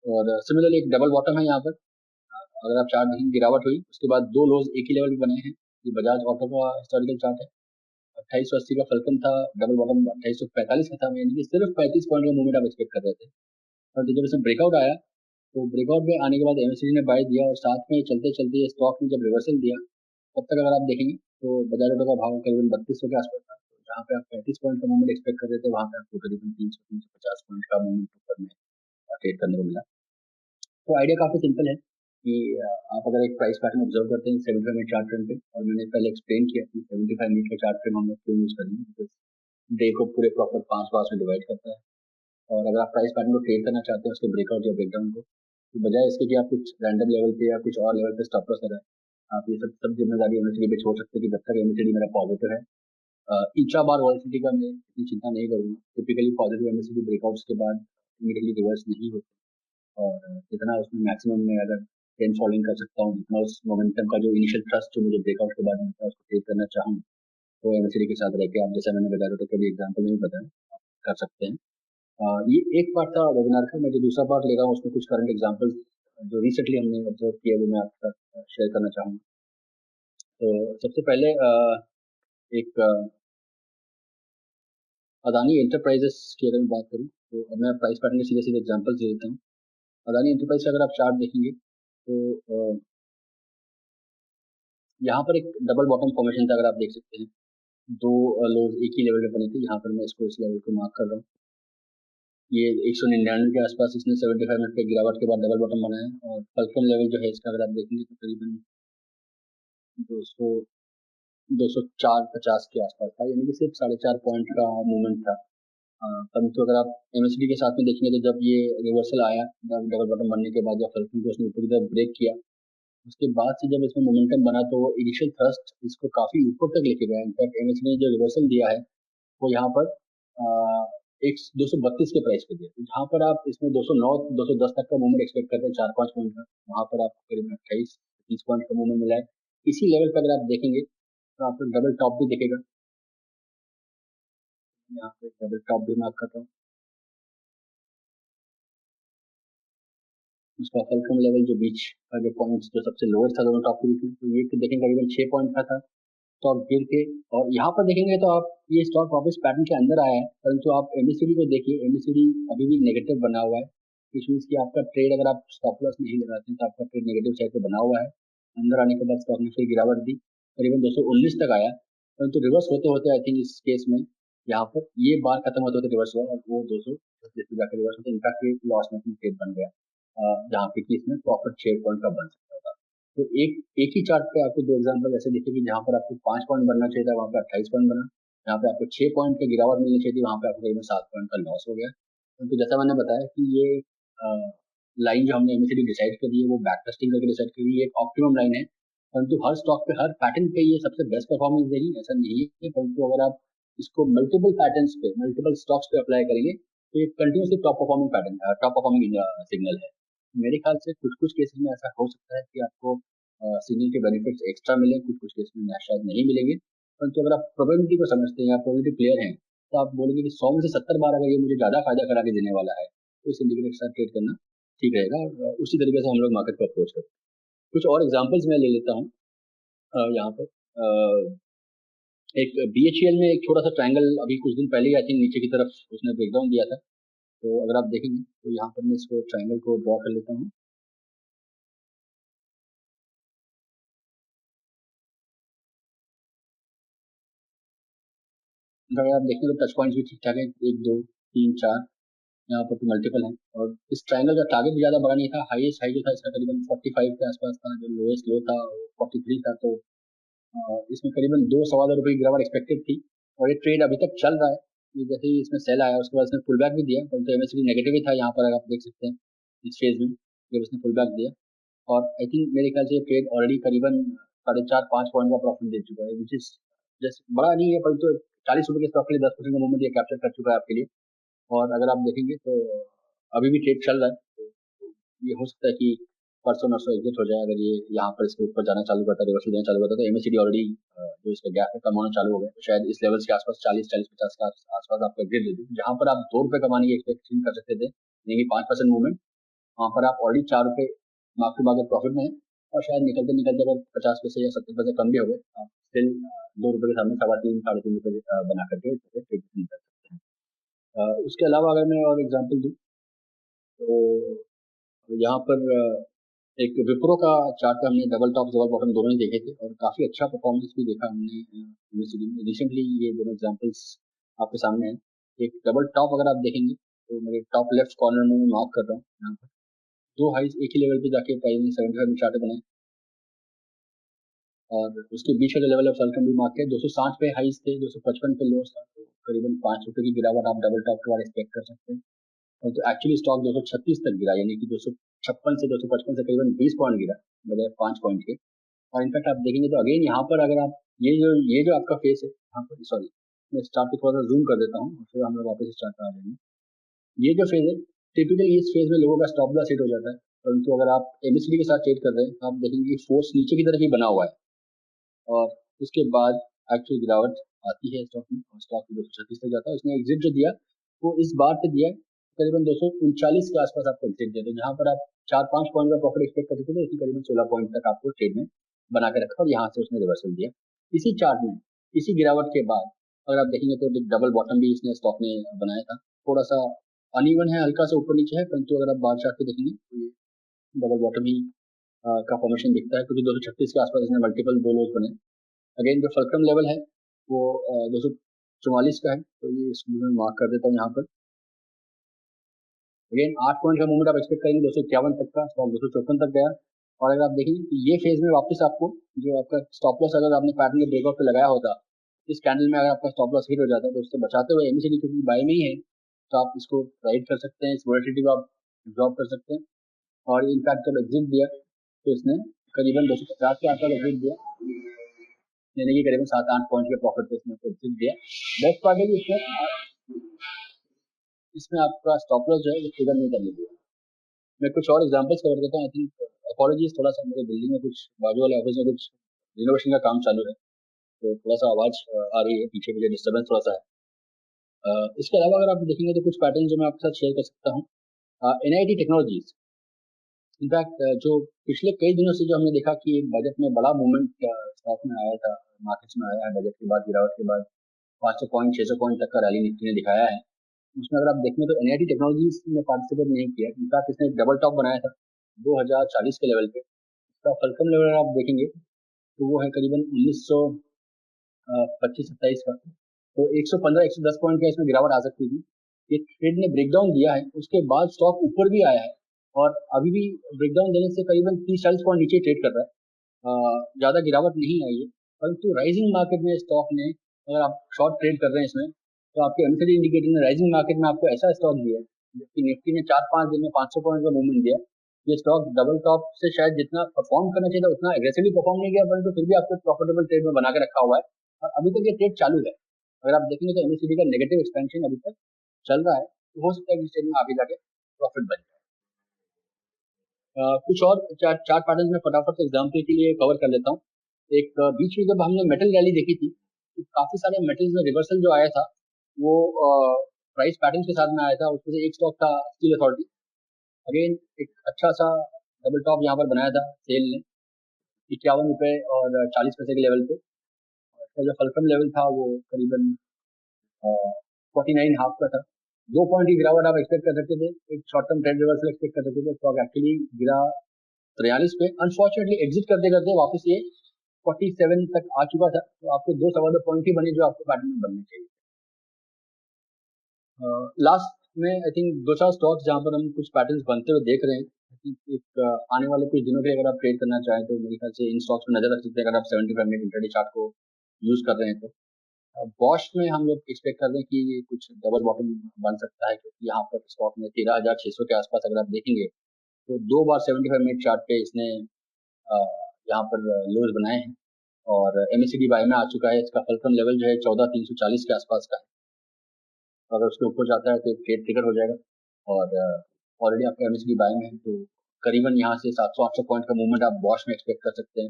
और सिमिलरली एक डबल बॉटम है यहाँ पर। अगर आप चार्ट देखेंगे गिरावट हुई, उसके बाद दो लोज एक ही लेवल पे बने हैं। ये बजाज ऑटो का हिस्टोरिकल चार्ट है। 2880 का फलकम था, डबल बॉटम 2845 का था, यानी कि सिर्फ 35 पॉइंट का मूवमेंट आप एक्सपेक्ट कर रहे थे। और जब इसमें ब्रेकआउट आया तो ब्रेकआउट में आने के बाद एमएससीडी ने बाय दिया, और साथ में चलते चलते ये स्टॉक ने जब रिवर्सल दिया, तब तक अगर आप देखेंगे तो बजाज ऑटो का भाव करीबन 3200 के आसपास था। तो जहाँ पे आप 35 पॉइंट का मूवमेंट एक्सपेक्ट कर रहे थे, वहाँ पे आपको करीबन 300 350 पॉइंट का मूवमेंट ऊपर में ट्रेड करने को मिला। तो आइडिया काफी सिंपल है कि आप अगर एक प्राइस पैटर्न ऑब्जर्व करते हैं 75 मिनट चार्ट फ्रेम पे, और मैंने पहले एक्सप्लेन किया कि 75 मिनट का चार्ट फ्रेम हम लोग क्यों यूज करेंगे, बिकॉज डे को पूरे प्रॉपर 5 बार में डिवाइड करता है। और अगर आप प्राइस पैटर्न को ट्रेड करना चाहते हैं उसके ब्रेकआउट या ब्रेकडाउन को, तो बजाय इसके कि आप कुछ रैंडम लेवल पे या कुछ और लेवल पे स्टॉप लॉस लगाएं, आप ये सब सब जिम्मेदारी एमएससीडी पे छोड़ सकते हैं कि जब तक एमएससीडी मेरा पॉजिटिव है। इंट्रा बार वॉलिटिलिटी का मैं इतनी चिंता नहीं करूंगा। टिपिकली पॉजिटिव एमएससीडी ब्रेकआउट्स के बाद इमीडिएटली रिवर्स नहीं होते, और जितना उसमें मैक्सिमम में अगर ट्रेंड फॉलोइंग कर सकता हूँ, जितना उस मोमेंटम का जो इनिशियल ट्रस्ट जो मुझे ब्रेकआउट के बाद मिलता है उसको टेक करना चाहूँ, तो एमएससीडी के साथ रह के आप, जैसा मैंने बता रहा था कभी एग्जाम्पल में भी बताया, आप कर सकते हैं। ये एक पार्ट था वेबिनार का। मैं जो दूसरा पार्ट ले रहा हूँ उसमें कुछ करंट एग्जांपल्स जो रिसेंटली हमने ऑब्जर्व किया वो मैं आपके साथ शेयर करना चाहूँगा। तो सबसे पहले एक अदानी एंटरप्राइजेस की अगर मैं बात करूँ, तो अब मैं प्राइस पैटर्न के सीधे सीधे एग्जांपल्स दे देता हूँ। अदानी एंटरप्राइज का अगर आप चार्ट देखेंगे तो यहाँ पर एक डबल बॉटम फॉर्मेशन था, अगर आप देख सकते हैं, दो लोज एक ही लेवल पे बने थे। यहाँ पर मैं इसको इस लेवल को मार्क कर रहा हूँ। ये 199 के आसपास इसने 75 मिनट के गिरावट के बाद डबल बॉटम बनाया, और फल्कम लेवल जो है इसका अगर आप देखेंगे तो करीबन 200 204-50 के आसपास था, यानी कि सिर्फ 4.5 पॉइंट का मूवमेंट था। परंतु अगर आप एमएसडी के साथ में देखेंगे तो जब ये रिवर्सल आया डबल बॉटम बनने के बाद, जब फल्कम को उसने ऊपर की तरफ ब्रेक किया, उसके बाद से जब इसमें मोमेंटम बना तो इनिशियल थ्रस्ट इसको काफी ऊपर तक लेके गया। इनफैक्ट एमएसडी ने जो रिवर्सल दिया है वो यहाँ पर एक 232 के प्राइस पे दिया, तो जहाँ पर आप इसमें 209 210 तक का मूवमेंट एक्सपेक्ट करते हैं 4-5 पॉइंट का, वहाँ पर आपको करीबन 28-30 पॉइंट का मूवमेंट मिला है। इसी लेवल पर अगर आप देखेंगे तो आपको डबल टॉप भी दिखेगा, यहाँ पे डबल टॉप भी मार्क करता हूँ। उसका फल्कम लेवल जो बीच का जो पॉइंट जो सबसे लोअर था दोनों टॉप के बीच में, तो ये देखेंगे करीबन 6 पॉइंट का था, स्टॉक गिर के, और यहाँ पर देखेंगे तो आप ये स्टॉक वापस पैटर्न के अंदर आया है, परंतु आप एमएससीडी को देखिए, एमएससीडी अभी भी नेगेटिव बना हुआ है, विच मीन्स कि आपका ट्रेड अगर आप स्टॉप लॉस नहीं लगाते हैं तो आपका ट्रेड नेगेटिव साइड पे बना हुआ है। अंदर आने के बाद स्टॉक ने फिर गिरावट दी, करीबन 219 तक आया, परंतु रिवर्स होते होते आई थिंक इस केस में यहाँ पर ये बार खत्म होते होते रिवर्स हुआ और वो 236 पे जाकर रिवर्स होते, इनका लॉस में ट्रेड बन गया, जहाँ पे कि इसमें प्रॉफिट 6 पॉइंट का बन सकता था। तो एक ही चार्ट पे आपको दो एग्जांपल ऐसे दिखेगी, जहाँ पर आपको 5 पॉइंट बनना चाहिए था वहाँ पे 28 पॉइंट बना, जहाँ पे आपको 6 पॉइंट की गिरावट मिलनी चाहिए थी वहाँ पे आपको करीबन 7 पॉइंट का लॉस हो गया। तो जैसा मैंने बताया कि ये लाइन जो हमने एमएससीडी डिसाइड करी है वो बैक टेस्टिंग करके डिसाइड करी है, एक ऑप्टिमम लाइन है, परंतु हर स्टॉक पे हर पैटर्न पे ये सबसे बेस्ट परफॉर्मेंस देगी ऐसा नहीं है, परंतु अगर आप इसको मल्टीपल पैटर्न्स पे मल्टीपल स्टॉक्स पे अप्लाई करेंगे तो ये continuously top performing pattern top performing signal है। मेरे ख्याल से कुछ कुछ केसेस में ऐसा हो सकता है कि आपको सिग्नल के बेनिफिट्स एक्स्ट्रा मिले, कुछ कुछ केस में शायद नहीं मिलेंगे, परंतु अगर आप प्रोबेबिलिटी को समझते हैं या प्रोबेबिलिटी प्लेयर हैं तो आप बोलेंगे कि 100 में से 70 बार अगर ये मुझे ज्यादा फायदा करा के देने वाला है तो इस इंडिकेटर के साथ ट्रेड करना ठीक रहेगा, और उसी तरीके से हम लोग मार्केट को अप्रोच करते हैं। कुछ और एग्जांपल्स मैं ले लेता हूँ यहाँ पर। एक बीएचईएल में एक छोटा सा ट्रायंगल अभी कुछ दिन पहले आई थिंक नीचे की तरफ उसने ब्रेकडाउन दिया था, तो अगर आप देखेंगे तो यहाँ पर मैं इसको ट्रायंगल को ड्रॉ कर लेता हूँ। अगर आप देखें तो टच पॉइंट्स भी ठीक ठाक है, 1 2 3 4, यहाँ पर तो मल्टीपल हैं, और इस ट्रायंगल का टारगेट भी ज्यादा बड़ा नहीं था, हाईएस्ट हाई जो था इसका करीबन 45 के आसपास था, जो लोएस्ट लो था 43 था, तो इसमें करीबन 2-2.25 की गिरावट एक्सपेक्टेड थी, और ये ट्रेड अभी तक चल रहा है। ये जैसे ही इसमें सेल आया उसके बाद इसने पुल बैक भी दिया, परंतु एमएससीडी नेगेटिव ही था यहाँ पर, अगर आप देख सकते हैं इस फेज में जब उसने पुल बैक दिया, और आई थिंक मेरे ख्याल से ट्रेड ऑलरेडी करीबन 4.5-5 पॉइंट का प्रॉफिट दे चुका है, विच इज जस्ट बड़ा नहीं है, परंतु 40 रुपए के स्टॉक के लिए 10% का मूवमेंट ये कैप्चर कर चुका है आपके लिए। और अगर आप देखेंगे तो अभी भी ट्रेड चल रहा है, तो ये हो सकता है कि परसों नरसों एग्जिट हो जाए, अगर ये यहाँ पर इसके ऊपर जाना चालू करता है, रिवर्सल देना चालू करता है, तो एमएससीडी ऑलरेडी जो इसका गैप है कम होना चालू हो गया, तो शायद इस लेवल्स के आसपास 40-50 के आसपास आपको एग्जिट दे दे, जहाँ पर आप 2 रुपए कमाने की एक्सपेक्टेशन कर सकते थे, यानी कि 5% मूवमेंट, वहाँ पर आप ऑलरेडी 4 रुपए मार्क टू मार्केट प्रॉफिट में है, और शायद निकलते निकलते अगर 50 पैसे या 70 पैसे कम भी हो गए, आप स्टिल 2 रुपए के सामने 3.5-3.5 रुपए बना करके ट्रेड निकल सकते हैं। उसके अलावा अगर मैं और एग्जाम्पल दूँ तो यहाँ पर एक विप्रो का चार्ट हमने डबल टॉप डबल बॉटम दोनों ही देखे थे, और काफी अच्छा परफॉर्मेंस भी देखा हमने यूनिवर्सिटी में रिसेंटली। ये दोनों एग्जांपल्स आपके सामने हैं। एक डबल टॉप अगर आप देखेंगे तो मेरे टॉप लेफ्ट कॉर्नर में मैं मार्क कर रहा हूँ, यहाँ पर दो हाइज एक ही लेवल पे जाके प्राइस ने 75 में चार्ट बनाए, और उसके बीच का जो लेवल है फल्कम भी मार्क है, 260 पे हाइज थे, 255 पे लोस था, तो करीबन 5 रुपए की गिरावट आप डबल टॉप के बाद एक्सपेक्ट कर सकते हैं। और तो एक्चुअली स्टॉक 236 तक गिरा, यानी कि 256 से 255 से करीबन 20 पॉइंट गिरा बजाय 5 पॉइंट के। और इनफैक्ट आप देखेंगे तो अगेन यहाँ पर अगर आप ये जो आपका फेस है यहाँ पर, सॉरी मैं स्टार्ट को थोड़ा सा जूम कर देता हूँ, फिर हम लोग वापस स्टार्ट पर आ जाएंगे। ये जो फेज है टिपिकली इस फेज में लोगों का स्टॉप लॉस हिट हो जाता है, परंतु अगर आप एमएससीडी के साथ ट्रेड कर रहे हैं तो आप देखेंगे कि फोर्स नीचे की तरफ ही बना हुआ है, और उसके बाद एक्चुअल गिरावट आती है स्टॉक में, और स्टॉक 236 तक जाता है। उसने एग्जिट जो दिया वो इस बार पे दिया करीबन 239 के आसपास आपको एग्जिट दिया, तो जहाँ पर आप 4-5 पॉइंट का प्रॉफिट एक्सपेक्ट करते थे, तो उसने करीबन 16 पॉइंट तक आपको ट्रेड में बना के रखा, और यहाँ से उसने रिवर्सल दिया। इसी चार्ट में इसी गिरावट के बाद अगर आप देखेंगे तो डबल बॉटम भी इसने स्टॉक ने बनाया था, थोड़ा सा अनइवन है, हल्का सा ऊपर नीचे है, परंतु अगर आप बार चार्ट पे देखेंगे तो ये डबल बॉटम ही का फॉर्मेशन दिखता है, क्योंकि 236 के आसपास इसने मल्टीपल दो लोज बने। अगेन जो फल्क्रम लेवल है वो 244 का है, तो ये इसको मैं मार्क कर देता हूँ यहाँ पर। अगेन 8 पॉइंट का मूवमेंट आप एक्सपेक्ट करेंगे 251 तक का, स्टॉक 254 तक गया। और अगर आप देखेंगे तो ये फेज में वापस आपको जो आपका स्टॉप लॉस अगर आपने पैटर्न के ब्रेकआउट पे लगाया होता, इस कैंडल में अगर आपका स्टॉप लॉस हिट हो जाता है तो उससे बचाते हुए एमएसीडी क्योंकि बाय में ही है, तो आप इसको राइड कर सकते हैं, इस वोलेटिलिटी को आप ड्रॉप कर सकते हैं। और इनफैक्ट जब एग्जिट दिया तो इसने करीबन 250 के आसपास एग्जिट दिया, यानी कि करीबन 7-8 पॉइंट के प्रॉफिट पे इसने एग्जिट दिया। बेस्ट पार्ट है कि इसमें आपका स्टॉप लॉस जो है वो ट्रिगर नहीं करने दिया। मैं कुछ और एग्जांपल्स कवर करता हूँ। आई थिंक अपॉलॉजीज, थोड़ा सा मेरे बिल्डिंग में कुछ बाजू वाले ऑफिस में कुछ रिनोवेशन का काम चालू है, तो थोड़ा सा आवाज आ रही है, पीछे पीछे डिस्टर्बेंस थोड़ा सा है। इसके अलावा अगर आप देखेंगे तो कुछ पैटर्न जो मैं आपके साथ शेयर कर सकता हूँ। एनआईटी टेक्नोलॉजीज, इनफैक्ट जो पिछले कई दिनों से जो हमने देखा कि बजट में बड़ा मूवमेंट स्टॉक में आया था, मार्केट्स में आया है, बजट के बाद गिरावट के बाद 500 पॉइंट 600 पॉइंट तक का रैली निफ्टी ने दिखाया है। उसमें अगर आप देखें तो एनआईटी टेक्नोलॉजीज ने पार्टिसिपेट नहीं किया, इनफैक्ट इसने एक डबल टॉप बनाया था 2040 के लेवल पे। इसका फलकम लेवल आप देखेंगे तो वो है करीबन 1925-27 का, तो 115-110 पॉइंट का इसमें गिरावट आ सकती थी। ये ट्रेड ने ब्रेकडाउन दिया है, उसके बाद स्टॉक ऊपर भी आया है और अभी भी ब्रेकडाउन देने से करीबन 30-40 पॉइंट नीचे ट्रेड कर रहा है। ज्यादा गिरावट नहीं आई है, परंतु राइजिंग मार्केट में स्टॉक ने, अगर आप शॉर्ट ट्रेड कर रहे हैं इसमें, तो आपके एमएसडी इंडिकेटर ने राइजिंग मार्केट में आपको ऐसा स्टॉक दिया है, जबकि निफ्टी ने 4-5 दिन में 500 पॉइंट का मूवमेंट दिया। ये स्टॉक डबल टॉप से शायद जितना परफॉर्म करना चाहिए था उतना एग्रेसिवली परफॉर्म नहीं किया, परंतु फिर भी आपको प्रॉफिटेबल ट्रेड में बना के रखा हुआ है और अभी तक ये ट्रेड चालू है। अगर आप देखेंगे तो एमएसडी का नेगेटिव एक्सपेंशन अभी तक चल रहा है, तो हो सकता है कि इस ट्रेड में आगे जाके प्रॉफिट बन जाए। कुछ और चार्ट पैटर्न में फटाफट से एग्जाम्पल के लिए कवर कर लेता हूँ। एक बीच में जब हमने मेटल रैली देखी थी तो काफी सारे मेटल्स में रिवर्सल जो आया था वो प्राइस पैटर्न के साथ में आया था। उसमें से एक स्टॉक था स्टील अथॉरिटी। अगेन एक अच्छा सा डबल टॉप यहाँ पर बनाया था सेल ने 51 रुपए और 40 पैसे के लेवल पे। इसका जो फलक्रम लेवल था वो करीबन 49.5 का था। 2 पॉइंट की गिरावट आप एक्सपेक्ट कर सकते थे, एक short term trend reversal expect कर सकते थे। स्टॉक एक्चुअली गिरा 43 पे, अनफॉर्चुनेटली एग्जिट करते करते वापस ये 47 तक आ चुका था, तो आपको 2-2.25 पॉइंट ही बने जो आपको पैटर्न में बनने चाहिए। लास्ट में आई थिंक 2-4 स्टॉक्स जहां पर हम कुछ पैटर्न्स बनते हुए देख रहे हैं। आई थिंक एक आने वाले कुछ दिनों के लिए अगर आप ट्रेड करना चाहें तो मेरे ख्याल से इन स्टॉक्स में नजर रख सकते हैं, अगर आप 75 मिनट इंट्राडे चार्ट को यूज कर रहे हैं तो। बॉश में हम लोग एक्सपेक्ट कर रहे हैं कि ये कुछ डबल बॉटम बन सकता है, क्योंकि यहाँ पर स्टॉक में 13,600 के आसपास अगर आप देखेंगे तो 2 बार 75 मिनट चार्ट पे इसने यहाँ पर लोज बनाए हैं और एमएसीडी बाय में आ चुका है। इसका फलक्रम लेवल जो है 14,340 के आसपास का है, तो अगर उसके ऊपर जाता है तो एक ट्रेड ट्रिगर हो जाएगा और ऑलरेडी आपका एमएसीडी बाय में है, तो करीबन यहाँ से 700-800 पॉइंट का मूवमेंट आप बॉश में एक्सपेक्ट कर सकते हैं।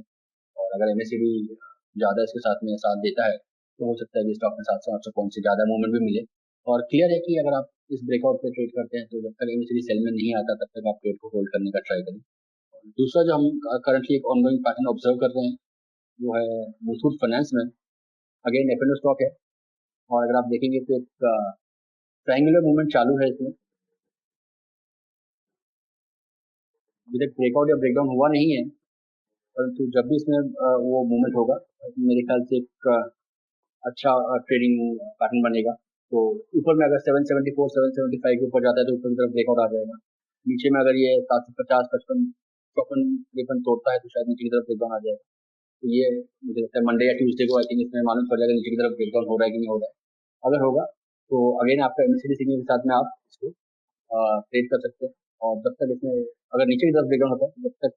और अगर एमएसीडी ज़्यादा इसके साथ में साथ देता है तो हो सकता है कि स्टॉक में 700-800 पॉइंट से ज़्यादा मूवमेंट भी मिले। और क्लियर है कि अगर आप इस ब्रेकआउट पे ट्रेड करते हैं तो जब तक एमएसीडी सेल में नहीं आता तब तक आप ट्रेड को होल्ड करने का ट्राई करें। दूसरा जो हम करंटली एक ऑनगोइंग पैटर्न ऑब्जर्व कर रहे हैं वो है मुथूट फाइनेंस में। अगेन एफ स्टॉक है और अगर आप देखेंगे तो एक ट्रायंगुलर मूवमेंट चालू है इसमें। अभी तक ब्रेकआउट या ब्रेकडाउन हुआ नहीं है, परंतु जब भी इसमें वो मूवमेंट होगा तो मेरे ख्याल से एक अच्छा ट्रेडिंग पैटर्न बनेगा। तो ऊपर में अगर 774 775 के ऊपर जाता है तो ऊपर की तरफ ब्रेकआउट आ जाएगा। नीचे में अगर ये 750 55 54 53 तोड़ता है तो शायद नीचे की तरफ ब्रेकडाउन आ जाएगा। तो ये मुझे लगता है मंडे या ट्यूसडे को आई थिंक इसमें मालूम पड़ जाएगा नीचे की तरफ ब्रेकडाउन हो रहा है कि नहीं हो रहा है। अगर होगा तो अगेन आपका एमएसीडी सिग्नल के साथ में आप इसको ट्रेड कर सकते हैं। और जब तक इसमें अगर नीचे की तरफ ब्रेकडाउन होता है जब तक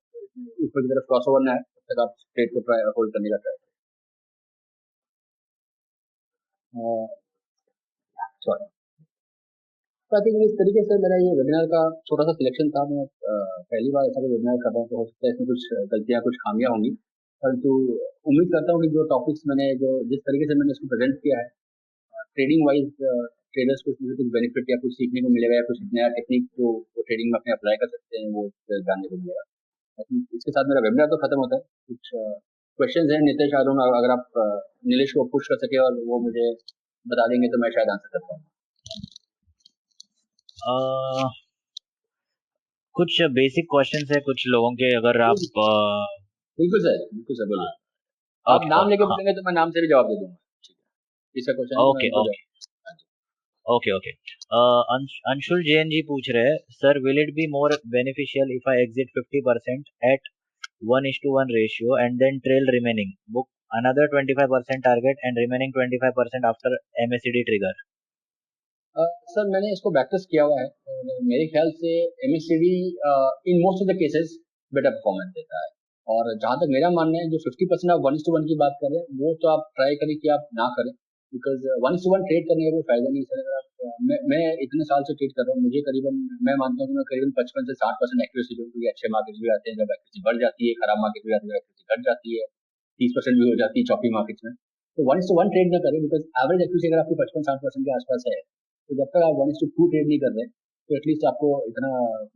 ऊपर की तरफ क्रॉस ओवर ना है तब तक आप ट्रेड को ट्राई होल्ड करने का ट्राई सॉरी। तो आई थिंक इस तरीके से मेरा ये वेबिनार का छोटा सा सिलेक्शन था। मैं पहली बार ऐसा कोई वेबिनार कर रहा हूँ, तो हो सकता है इसमें कुछ गलतियाँ कुछ खामियां होंगी, परंतु उम्मीद करता हूँ कि जो टॉपिक्स मैंने जो जिस तरीके से मैंने इसको प्रेजेंट किया है ट्रेडिंग वाइज ट्रेडर्स को इसमें कुछ बेनिफिट या कुछ सीखने को मिलेगा या कुछ नया टेक्निक जो वो ट्रेडिंग में अपने अप्लाई कर सकते हैं वो जानने को मिलेगा। I think इसके साथ मेरा वेबिनार तो खत्म होता है। कुछ क्वेश्चंस हैं नितेश, आई डोंट नो अगर आप नीलेश को पुश कर सके और वो मुझे बता देंगे तो मैं शायद आंसर कर पाऊँ। कुछ बेसिक क्वेश्चंस है कुछ लोगों के, अगर आप बिल्कुल सर बोलिए। आप ओके नाम लेके हाँ बोलेंगे तो मैं नाम से भी जवाब दे दूंगा। ठीक है, इसका क्वेश्चन है तो मैं ओके उनको ओके जवाब। हाँ जी। ओके ओके अंशुल जैन जी पूछ रहे हैं, sir will it be more beneficial if I exit 50% at 1:1 ratio and then trail remaining, book another 25% target and remaining 25% after MACD trigger? Sir मैंने इसको बैकटेस्ट किया हुआ है और मेरे ख्याल से MSCD in most of the cases better performance देता है। और जहां तक मेरा मानना है, जो 50% आप 1:1 की बात कर रहे हैं वो तो आप ट्राई करें कि आप ना करें, बिकॉज 1:1 ट्रेड करने का कोई फायदा नहीं सर। अगर आप मैं इतने साल से ट्रेड कर रहा हूँ, मुझे करीबन, मैं मानता हूँ कि मैं करीबन 55 से 60% एक्यूरेसी दूँ, क्योंकि अच्छे मार्केट्स भी आते हैं जब एक्यूरेसी बढ़ जाती है, खराब मार्केट भी आते हैं जब एक्यूरेसी घट जाती है, 30% भी हो जाती है चौपी मार्केट्स में। तो 1:1 ट्रेड ना करें, बिकॉज एवरेज एक्यूरेसी अगर आपकी 55-60% के आसपास है, तो जब तक आप 1:2 ट्रेड नहीं कर रहे, तो एटलीस्ट आपको इतना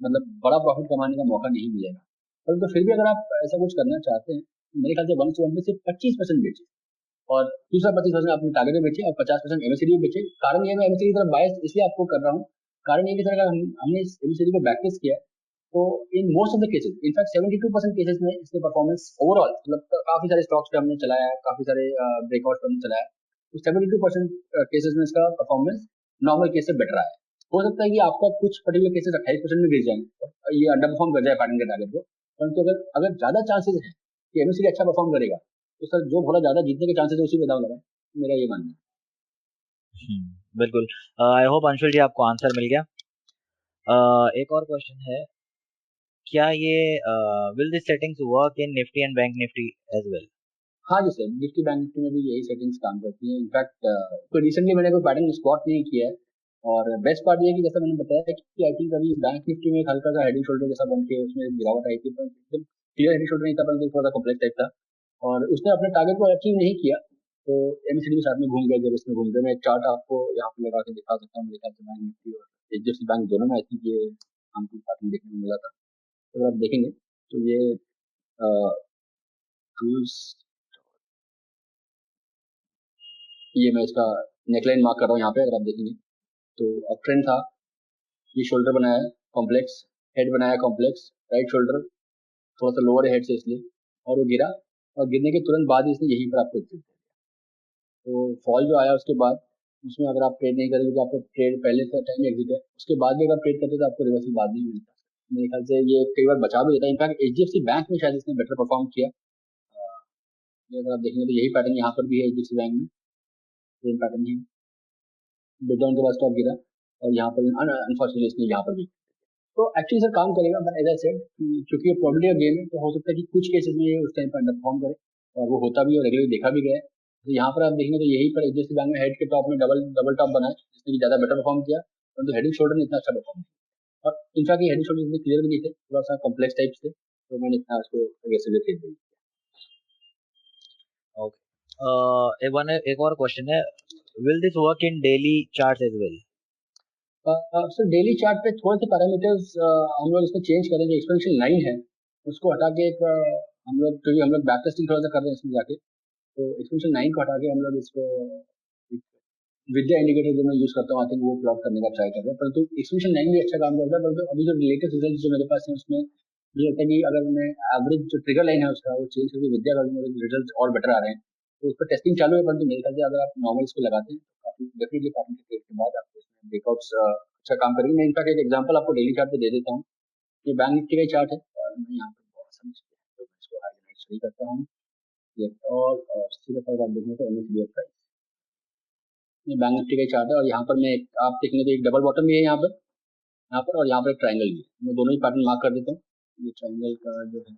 मतलब बड़ा प्रॉफिट कमाने का मौका नहीं मिलेगा। परंतु फिर भी अगर आप ऐसा कुछ करना चाहते हैं, तो मेरे ख्याल से 1:1 में सिर्फ 25% बेचे और दूसरा 25% अपने टारगेट में बेचे और 50% एमएससीडी में बेचे। कारण ये, मैं एमएससीडी की तरफ बायस इसलिए आपको कर रहा हूँ, कारण ये कि सर अगर हमने इस एमएससीडी को बैकटेस्ट किया, तो in most of the cases, in fact 72% cases में इसके परफॉर्मेंस ओवरऑल, मतलब काफी सारे स्टॉक्स पे हमने चलाया है, काफी सारे ब्रेकआउट पे हमने चलाया, तो 72% केसेस में इसका परफॉर्मेंस नॉर्मल केस से बेटर आया है। हो सकता है कि आपका कुछ पर्टिकुलर केसेस 28% में गिर जाए और ये अंडर परफॉर्म कर जाए पैटर्न के टारगेट को, परंतु अगर अगर ज्यादा चांसेस है कि एमएससीडी अच्छा परफॉर्म करेगा, तो सर जो घोड़ा ज्यादा जीतने के चांसेस है उसी में दाव लगाए, मेरा ये मानना है। बिल्कुल। आई होप अंशुल जी आपको आंसर मिल गया। एक और क्वेश्चन है, क्या ये will this settings work in Nifty and bank Nifty as well? हाँ जी सर, निफ्टी बैंक निफ्टी में भी यही सेटिंग्स काम करती है। इनफैक्ट कोई रिसेंटली मैंने कोई पैटर्न स्पॉट नहीं किया है। और बेस्ट पार्ट ये है कि जैसा मैंने बताया कि आई थिंक अभी बैंक निफ्टी में एक हल्का सा हेड एंड शोल्डर जैसा बन के उसमें एक गिरावट आई थी, पर एकदम क्लियर हेड एंड शोल्डर नहीं था, परंतु थोड़ा सा कॉम्प्लेक्स टाइप था और उसने अपने टारगेट को अचीव नहीं किया। तो एमएससीडी के साथ में घूम गए, जब इसमें घूम गए, मैं एक चार्ट आपको यहाँ पे लगा के दिखा सकता हूँ। मेरे ख्याल से बैंक निफ्टी और एचडीएफसी बैंक दोनों में आई थिंक ये हमको पैटर्न देखने को मिला था। तो अगर आप देखेंगे तो ये क्रूज, ये मैं इसका नेकलाइन मार्क कर रहा हूँ यहाँ पे, अगर आप देखेंगे तो अप ट्रेंड था, ये शोल्डर बनाया है कॉम्प्लेक्स, हेड बनाया कॉम्प्लेक्स, राइट शोल्डर थोड़ा सा लोअर है हेड से इसलिए, और वो गिरा, और गिरने के तुरंत बाद ही इसने यहीं पर आपको एग्जिट दिया। तो फॉल जो आया उसके बाद, उसमें अगर आप ट्रेड नहीं करेंगे तो आपको ट्रेड पहले से टाइम एग्जिट है, उसके बाद भी अगर ट्रेड करते तो आपको रिवर्सल बाद नहीं मिलता। मेरे ख्याल से ये कई बार बचा भी देता है। इनफैक्ट एचडीएफसी बैंक में शायद इसने बेटर परफॉर्म किया। ये अगर आप देखेंगे तो यही पैटर्न यहाँ पर भी है एचडीएफसी बैंक में, सेम पैटर्न ही, बिट डाउन के बाद स्टॉक गिरा और यहाँ पर अनफॉर्चुनेटली इसने यहाँ पर भी। तो एक्चुअली सर काम करेगा, बट एज आई सेड, क्योंकि ये प्रोबेबिलिटी का गेम है, तो हो सकता है कि कुछ केसेस में ये उस टाइम पर अंडर परफॉर्म करे, और वो होता भी है और रेगुलरली देखा भी गया है। तो यहाँ पर आप देखेंगे तो यही पर एचडीएफसी बैंक में हेड के टॉप में डबल डबल टॉप बना है, जिसने कि ज्यादा बेटर परफॉर्म किया, परंतु हेड एंड शोल्डर ने इतना अच्छा परफॉर्म किया। और इनफैक्ट ये हेड एंड शोल्डर इतने क्लियर भी नहीं थे, थोड़ा सा कॉम्प्लेक्स टाइप्स थे, तो मैंने इतना उसको अग्रेसिवली ट्रेड नहीं ओके, एक और क्वेश्चन है, will this work in daily charts as well? किया। सर डेली चार्ट पे थोड़े से पैरामीटर्स हम लोग इसमें चेंज करें, जो एक्सपेंशन लाइन है उसको हटा के एक हम लोग, क्योंकि हम लोग बैक टेस्टिंग थोड़ा सा कर रहे हैं इसमें जाके, तो एक्सपेंशन लाइन को हटा के हम लोग इसको विद्या इंडिकेटर जो मैं यूज करता हूँ, आई थिंक वो प्लॉट करने का ट्राई कर रहे हैं। परंतु एक्सपेंशन लाइन भी अच्छा काम करता है, परंतु अभी जो लेटेस्ट रिजल्ट जो मेरे पास है उसमें मुझे लगता है कि अगर मैं एवरेज जो ट्रिगर लाइन है उसका वो चेंज करके विद्या कर दूँ, रिजल्ट और बेटर आ रहे हैं। तो उस पर टेस्टिंग चालू है, परंतु मेरे ख्याल से अगर आप नॉर्मल इसको लगाते हैं तो काफी डेफिनेटली पैटर्न के ट्रेड के बाद आपको इसमें ब्रेकआउट्स अच्छा काम करेंगे। मैं इनफैक्ट एक एग्जांपल आपको डेली चार्ट पे दे देता हूँ। ये बैंक निफ्टी का चार्ट है और मैं यहाँ पे बहुत समझ तो मैं इसको हाईलाइट सही करता हूँ। और सिर्फ अगर आप देखें तो एमएससीडी प्राइस, ये बैंक निफ्टी का चार्ट है, और यहाँ पर मैं आप देखेंगे तो एक डबल बॉटम भी है यहाँ पर और यहाँ पर एक ट्राइंगल भी है। मैं दोनों ही पैटर्न मार्क कर देता हूँ। ये ट्राइंगल का जो है,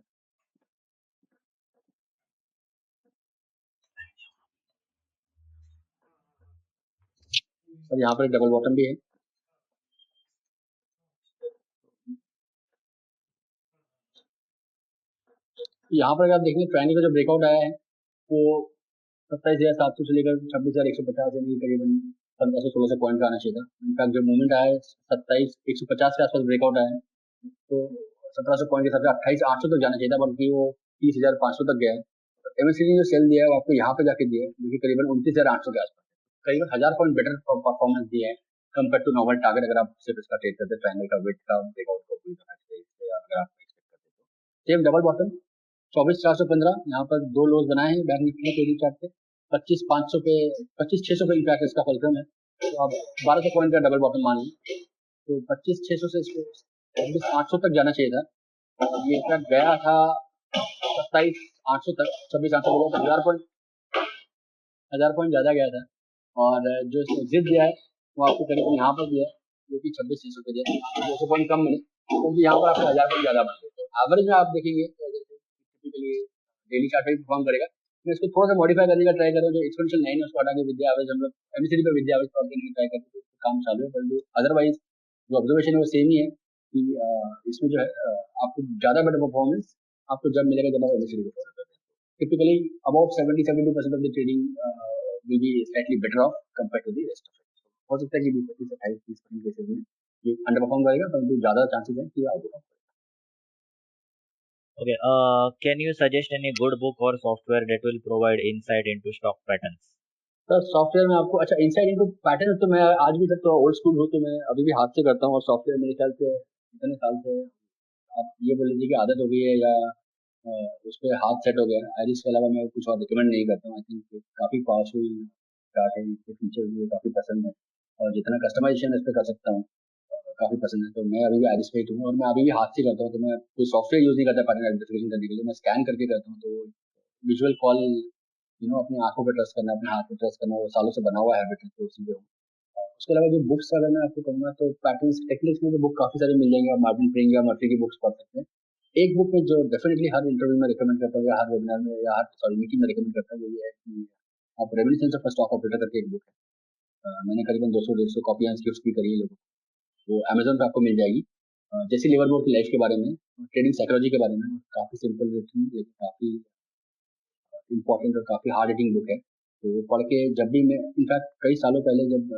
और यहाँ पर एक डबल बॉटम भी है। यहाँ पर अगर आप देखेंगे ट्राइंगल का जो ब्रेकआउट आया है वो 27,700 से लेकर 26,150 यानी करीबन 1500-1600 पॉइंट का आना चाहिए था। इनफैक्ट जो मूवमेंट आया है 27,150 के आसपास ब्रेकआउट आया है, तो 1700 पॉइंट के हिसाब से 28,800 तक जाना चाहिए था, बल्कि वो 30,500 तक गया है। एमएससीडी ने जो सेल दिया है वो आपको यहाँ पे जाके दिया है, जो कि करीबन 29,800 के आसपास है, करीबन 1000 पॉइंट बेटर परफॉर्मेंस दिया है कंपेयर टू नॉर्मल टारगेट अगर आप सिर्फ इसका ट्रेड करते ट्रायंगल का विड्थ का ब्रेकआउट को पूरी तरह से अगर आप एक्सपेक्ट करते तो सेम डबल बॉटम 24,415 यहाँ पर दो लोज बनाए हैं बैंक निफ्टी के ट्रेडिंग चार्ट पे 25,500 पे 25,600 पे इनफैक्ट इसका फलक्रम है तो आप 1200 पॉइंट का डबल बॉटम मान लीजिए तो 25,600 से इसको 26,800 तक जाना चाहिए था ये इनफैक्ट गया था 27,800 तक 26,800 को 1,000 पॉइंट ज्यादा गया था और जो इसने एग्जिट दिया है वो आपको करीबन यहाँ पर दिया है जो कि 26,600 पे दिया है 200 पॉइंट कम मिले क्योंकि यहाँ पर आपको 1,000 पॉइंट ज्यादा बन गए तो एवरेज में आप देखेंगे टिपिकली डेली चार्ट में परफॉर्म करेगा मैं इसको थोड़ा सा मॉडिफाई करने का ट्राई कर रहा हूँ जो एक्सपोनेंशियल लाइन है उसको हटा के विद्या एवरेज हम लोग एमएसीडी पे विद्या एवरेज प्लॉट करने की ट्राई करते हैं काम चालू है पर अदरवाइज जो ऑब्जर्वेशन है वो सेम ही है कि इसमें जो है आपको ज्यादा बेटर परफॉर्मेंस आपको जब मिलेगा जब आप एमएसीडी को फॉलो करते हैं typically about 70-72% of the trading will be slightly better off compared to the rest of it. हो सकता है कि 20-28-30% केसेस में ये अंडर परफॉर्म करेगा परंतु ज्यादा चांसेस है कि ये आउट परफॉर्म करेगा. Okay. Can you suggest any good book or software that will provide insight into stock patterns? Sir software में आपको अच्छा इनसाइड इनटू पैटर्न तो मैं आज भी तक तो ओल्ड स्कूल हूँ तो मैं अभी भी हाथ से करता हूँ और सॉफ्टवेयर मेरे ख्याल से इतने साल से आप ये बोल लीजिए कि आदत हो गई है या उस पर हाथ सेट हो गया आइरिस के अलावा मैं कुछ और रिकमेंड नहीं करता हूँ आई थिंक काफ़ी पावरफुल चार्ट है इसके फीचर्स मुझे काफ़ी पसंद है और जितना कस्टमाइजेशन इस पर कर सकता हूँ काफ़ी पसंद है तो मैं अभी भी आइरिस पे ही हूँ और मैं अभी भी हाथ से करता हूँ तो मैं कोई सॉफ्टवेयर यूज़ नहीं करता पैटर्न आइडेंटिफिकेशन करने के लिए मैं स्कैन करके करता हूँ तो विजुअल कॉल अपनी आंखों पे ट्रस्ट करना अपने हाथ पे ट्रस्ट करना वो सालों से बना हुआ हैबिट है तो उसी पे हूँ उसके अलावा जो बुक्स अगर मैं आपको कहूँगा तो पैटर्न्स टेक्निक्स में तो बुक काफ़ी सारे मिल जाएंगे आप मार्टिन प्रिंग या मर्फी की बुक्स पढ़ सकते हैं एक बुक में जो डेफिनेटली हर इंटरव्यू में रिकमेंड करता हूँ या हर वेबिनार में या हर सॉरी मीटिंग में रिकमेंड करता हूँ वो ये है कि आप रेमिनिसेंस ऑफ स्टॉक ऑपरेटर करके एक बुक है मैंने करीबन 200-150 कॉपियां गिफ्ट भी करी है लोगों को वो अमेजोन पे आपको मिल जाएगी जैसे लिवरमोर की लाइफ के बारे में ट्रेडिंग साइकोलॉजी के बारे में काफ़ी सिंपल रिटन लेकिन काफ़ी इंपॉर्टेंट और काफ़ी हार्ड हिटिंग बुक है तो वो पढ़ के जब भी मैं इनफैक्ट कई सालों पहले जब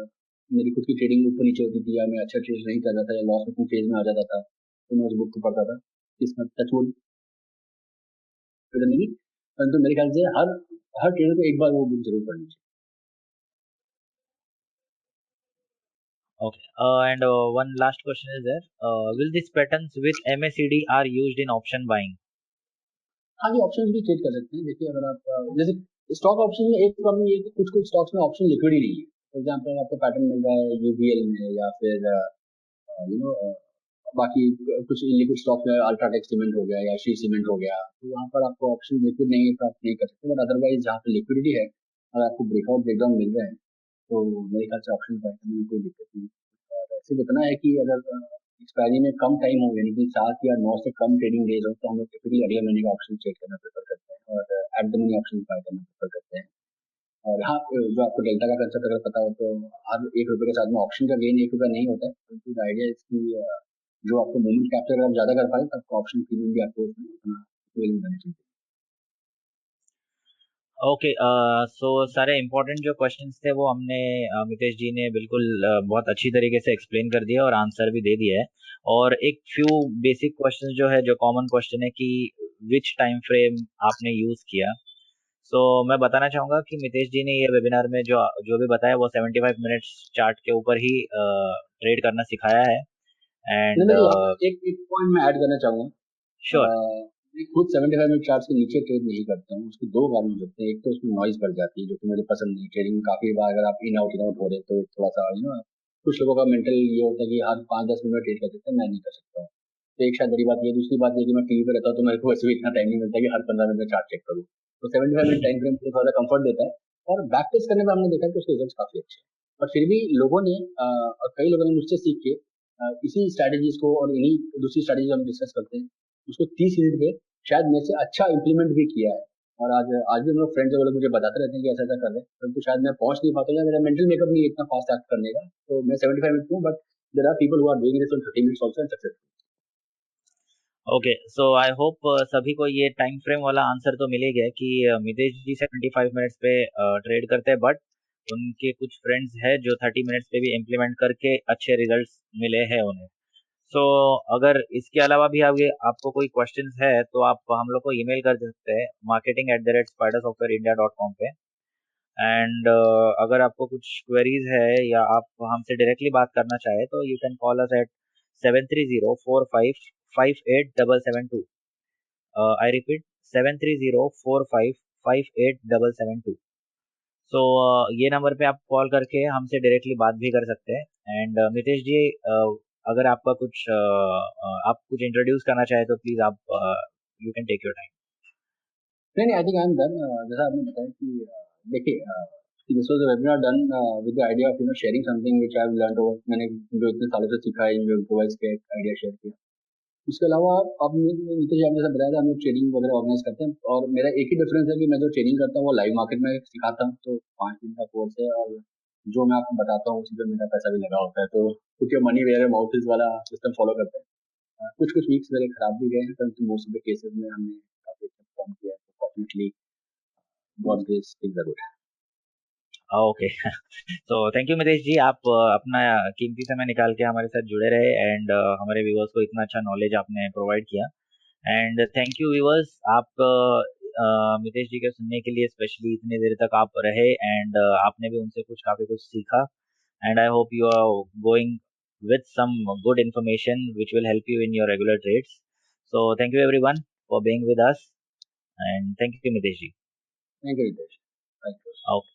मेरी खुद की ट्रेडिंग ऊपर नीचे होती थी या मैं अच्छा ट्रेड नहीं कर रहा था या लॉस मेकिंग फेज में आ जाता था तो मैं उस बुक को पढ़ता था जिसमें टचवुड नहीं परंतु मेरे ख्याल से हर हर ट्रेडर को एक बार वो बुक जरूर पढ़नी चाहिए. Okay. And one last question is there. Will these patterns with MACD are used in option buying? हाँ जी ऑप्शन भी ट्रेड कर सकते हैं देखिए अगर आप जैसे स्टॉक ऑप्शन में एक प्रॉब्लम ये है कि कुछ कुछ स्टॉक्स में ऑप्शन लिक्विड ही नहीं है फॉर एग्जाम्पल आपको पैटर्न मिल रहा है यूबीएल में या फिर यू नो बाकी कुछ लिक्विड स्टॉक में अल्ट्राटेक सीमेंट हो गया या शी सीमेंट हो गया तो वहाँ पर आपको ऑप्शन लिक्विड नहीं है तो आप नहीं कर सकते बट अदरवाइज जहाँ पे लिक्विडिटी है अगर आपको ब्रेकआउट ब्रेकडाउन मिल रहे हैं तो मेरे ख्याल से ऑप्शन बाय करने में कोई दिक्कत नहीं और सिर्फ इतना है कि अगर एक्सपायरी में कम टाइम हो यानी कि 7 या 9 से कम ट्रेडिंग डेज हो तो हम लोग टिपिकली अगले महीने का ऑप्शन ट्रेड करना प्रेफर करते हैं और at the money option buy करना प्रेफर करते हैं और हाँ जो आपको डेल्टा का कंसेप्ट अगर पता हो तो हर ₹1 के साथ में ऑप्शन का गेन ₹1 नहीं होता है परंतु आइडिया इसकी जो आपको मोमेंट कैप्चर अगर ज्यादा कर पाए तो आपको ऑप्शन प्रीमियम भी आपको उसमें उतना बेनिफिट. ओके. सो सारे इम्पोर्टेंट जो क्वेश्चंस थे वो हमने मितेश जी ने बिल्कुल बहुत अच्छी तरीके से एक्सप्लेन कर दिया और आंसर भी दे दिया है और एक फ्यू बेसिक क्वेश्चंस जो है जो कॉमन क्वेश्चन है कि विच टाइम फ्रेम आपने यूज किया. सो मैं बताना चाहूंगा कि मितेश जी ने ये वेबिनार में जो जो भी बताया वो 75 मिनट्स चार्ट के ऊपर ही ट्रेड करना सिखाया है एंड एक एक पॉइंट मैं ऐड करना चाहूंगा श्योर. मैं खुद 75 मिनट चार्ट्स के नीचे ट्रेड नहीं करता हूँ उसके दो कारण होते हैं एक तो उसमें नॉइज बढ़ जाती है जो कि मुझे पसंद नहीं ट्रेडिंग में काफी बार अगर आप इन आउट हो रहे तो थोड़ा सा कुछ लोगों का मेंटल ये होता है कि हर 5-10 मिनट ट्रेड कर सकते हैं मैं नहीं कर सकता हूँ तो एक शायद बड़ी बात ये दूसरी बात ये कि मैं टीवी पे रहता हूँ तो मेरे को वैसे भी इतना टाइम नहीं मिलता कि हर 15 मिनट में चार्ट चेक करूँ तो 75 मिनट टाइम फ्रेम मुझे थोड़ा कंफर्ट देता है और बैक टेस्ट करने में हमने देखा कि उसके रिजल्ट काफी अच्छे हैं और फिर भी लोगों ने और कई लोगों ने मुझसे सीख के इसी स्ट्रैटेजीज को और इन्हीं दूसरी स्ट्रैटेजी हम डिस्कस करते हैं उसको 30 मिनट पे शायद मेरे से अच्छा इम्प्लीमेंट भी किया है और आज भी हम लोग फ्रेंड्स वो लोग मुझे बताते रहते हैं कि ऐसा ऐसा कर रहे हैं परंतु शायद मैं पहुंच नहीं पाता हूँ मेरा मेंटल मेकअप नहीं है इतना फास्ट एक्ट करने का तो मैं 75 मिनट हूँ but there are people who are doing this on 30 minutes also and successful. Okay. So I hope सभी को ये टाइम फ्रेम वाला आंसर तो मिल ही गया कि मितेश जी 75 मिनट्स पे ट्रेड करते हैं बट उनके कुछ फ्रेंड्स हैं जो 30 मिनट्स पे भी इम्प्लीमेंट करके अच्छे रिजल्ट्स मिले हैं उन्हें. सो अगर इसके अलावा भी आगे आपको कोई क्वेश्चंस है तो आप हम लोग को ईमेल कर सकते हैं marketing@spiderssoftwareindia.com पे एंड अगर आपको कुछ क्वेरीज है या आप हमसे डायरेक्टली बात करना चाहे तो you can call us at 7304558772। I repeat 7304558772। सो ये नंबर पे आप कॉल करके हमसे डायरेक्टली बात भी कर सकते हैं। एंड मितेश जी, अगर आपका कुछ आप कुछ इंट्रोड्यूस करना चाहे तो प्लीज आप you can take your time. नहीं नहीं, I think I am done. जैसा आपने बताया कि देखिए, this was a webinar done with the idea of sharing something which I have learned over, मैंने जो इतने सालों से सीखा है, जो इम्प्रोवाइज के आइडिया शेयर किया। उसके अलावा अब नीतीश आपने जैसा बताया था, हम लोग ट्रेनिंग वगैरह ऑर्गेनाइज करते हैं, और मेरा एक ही डिफरेंस है कि मैं जो ट्रेनिंग करता हूँ वो लाइव मार्केट में सिखाता हूँ, तो 5 दिन का कोर्स है, और जो मैं आपको बताता हूँ उसी पे मेरा पैसा भी लगा होता है, तो put your money where your mouth is वाला सिस्टम फॉलो करते हैं। कुछ कुछ वीक्स मेरे खराब भी गए हैं, परंतु मोस्ट ऑफ द केसेस में हमने काफी अच्छा परफॉर्म किया है, fortunately God grace things are good. Okay. तो थैंक यू मितेश जी, आप अपना कीमती समय निकाल के हमारे साथ जुड़े रहे एंड हमारे व्यूअर्स को इतना अच्छा नॉलेज आपने प्रोवाइड किया। एंड थैंक यू व्यूअर्स, आप मितेश जी के सुनने के लिए स्पेशली इतनी देर तक आप रहे एंड आपने भी उनसे कुछ काफी कुछ सीखा। And I hope you are going with some good information which will help you in your regular trades. So thank you everyone for being with us and thank you Mitesh ji. Thank you Ritesh, thank you. Okay.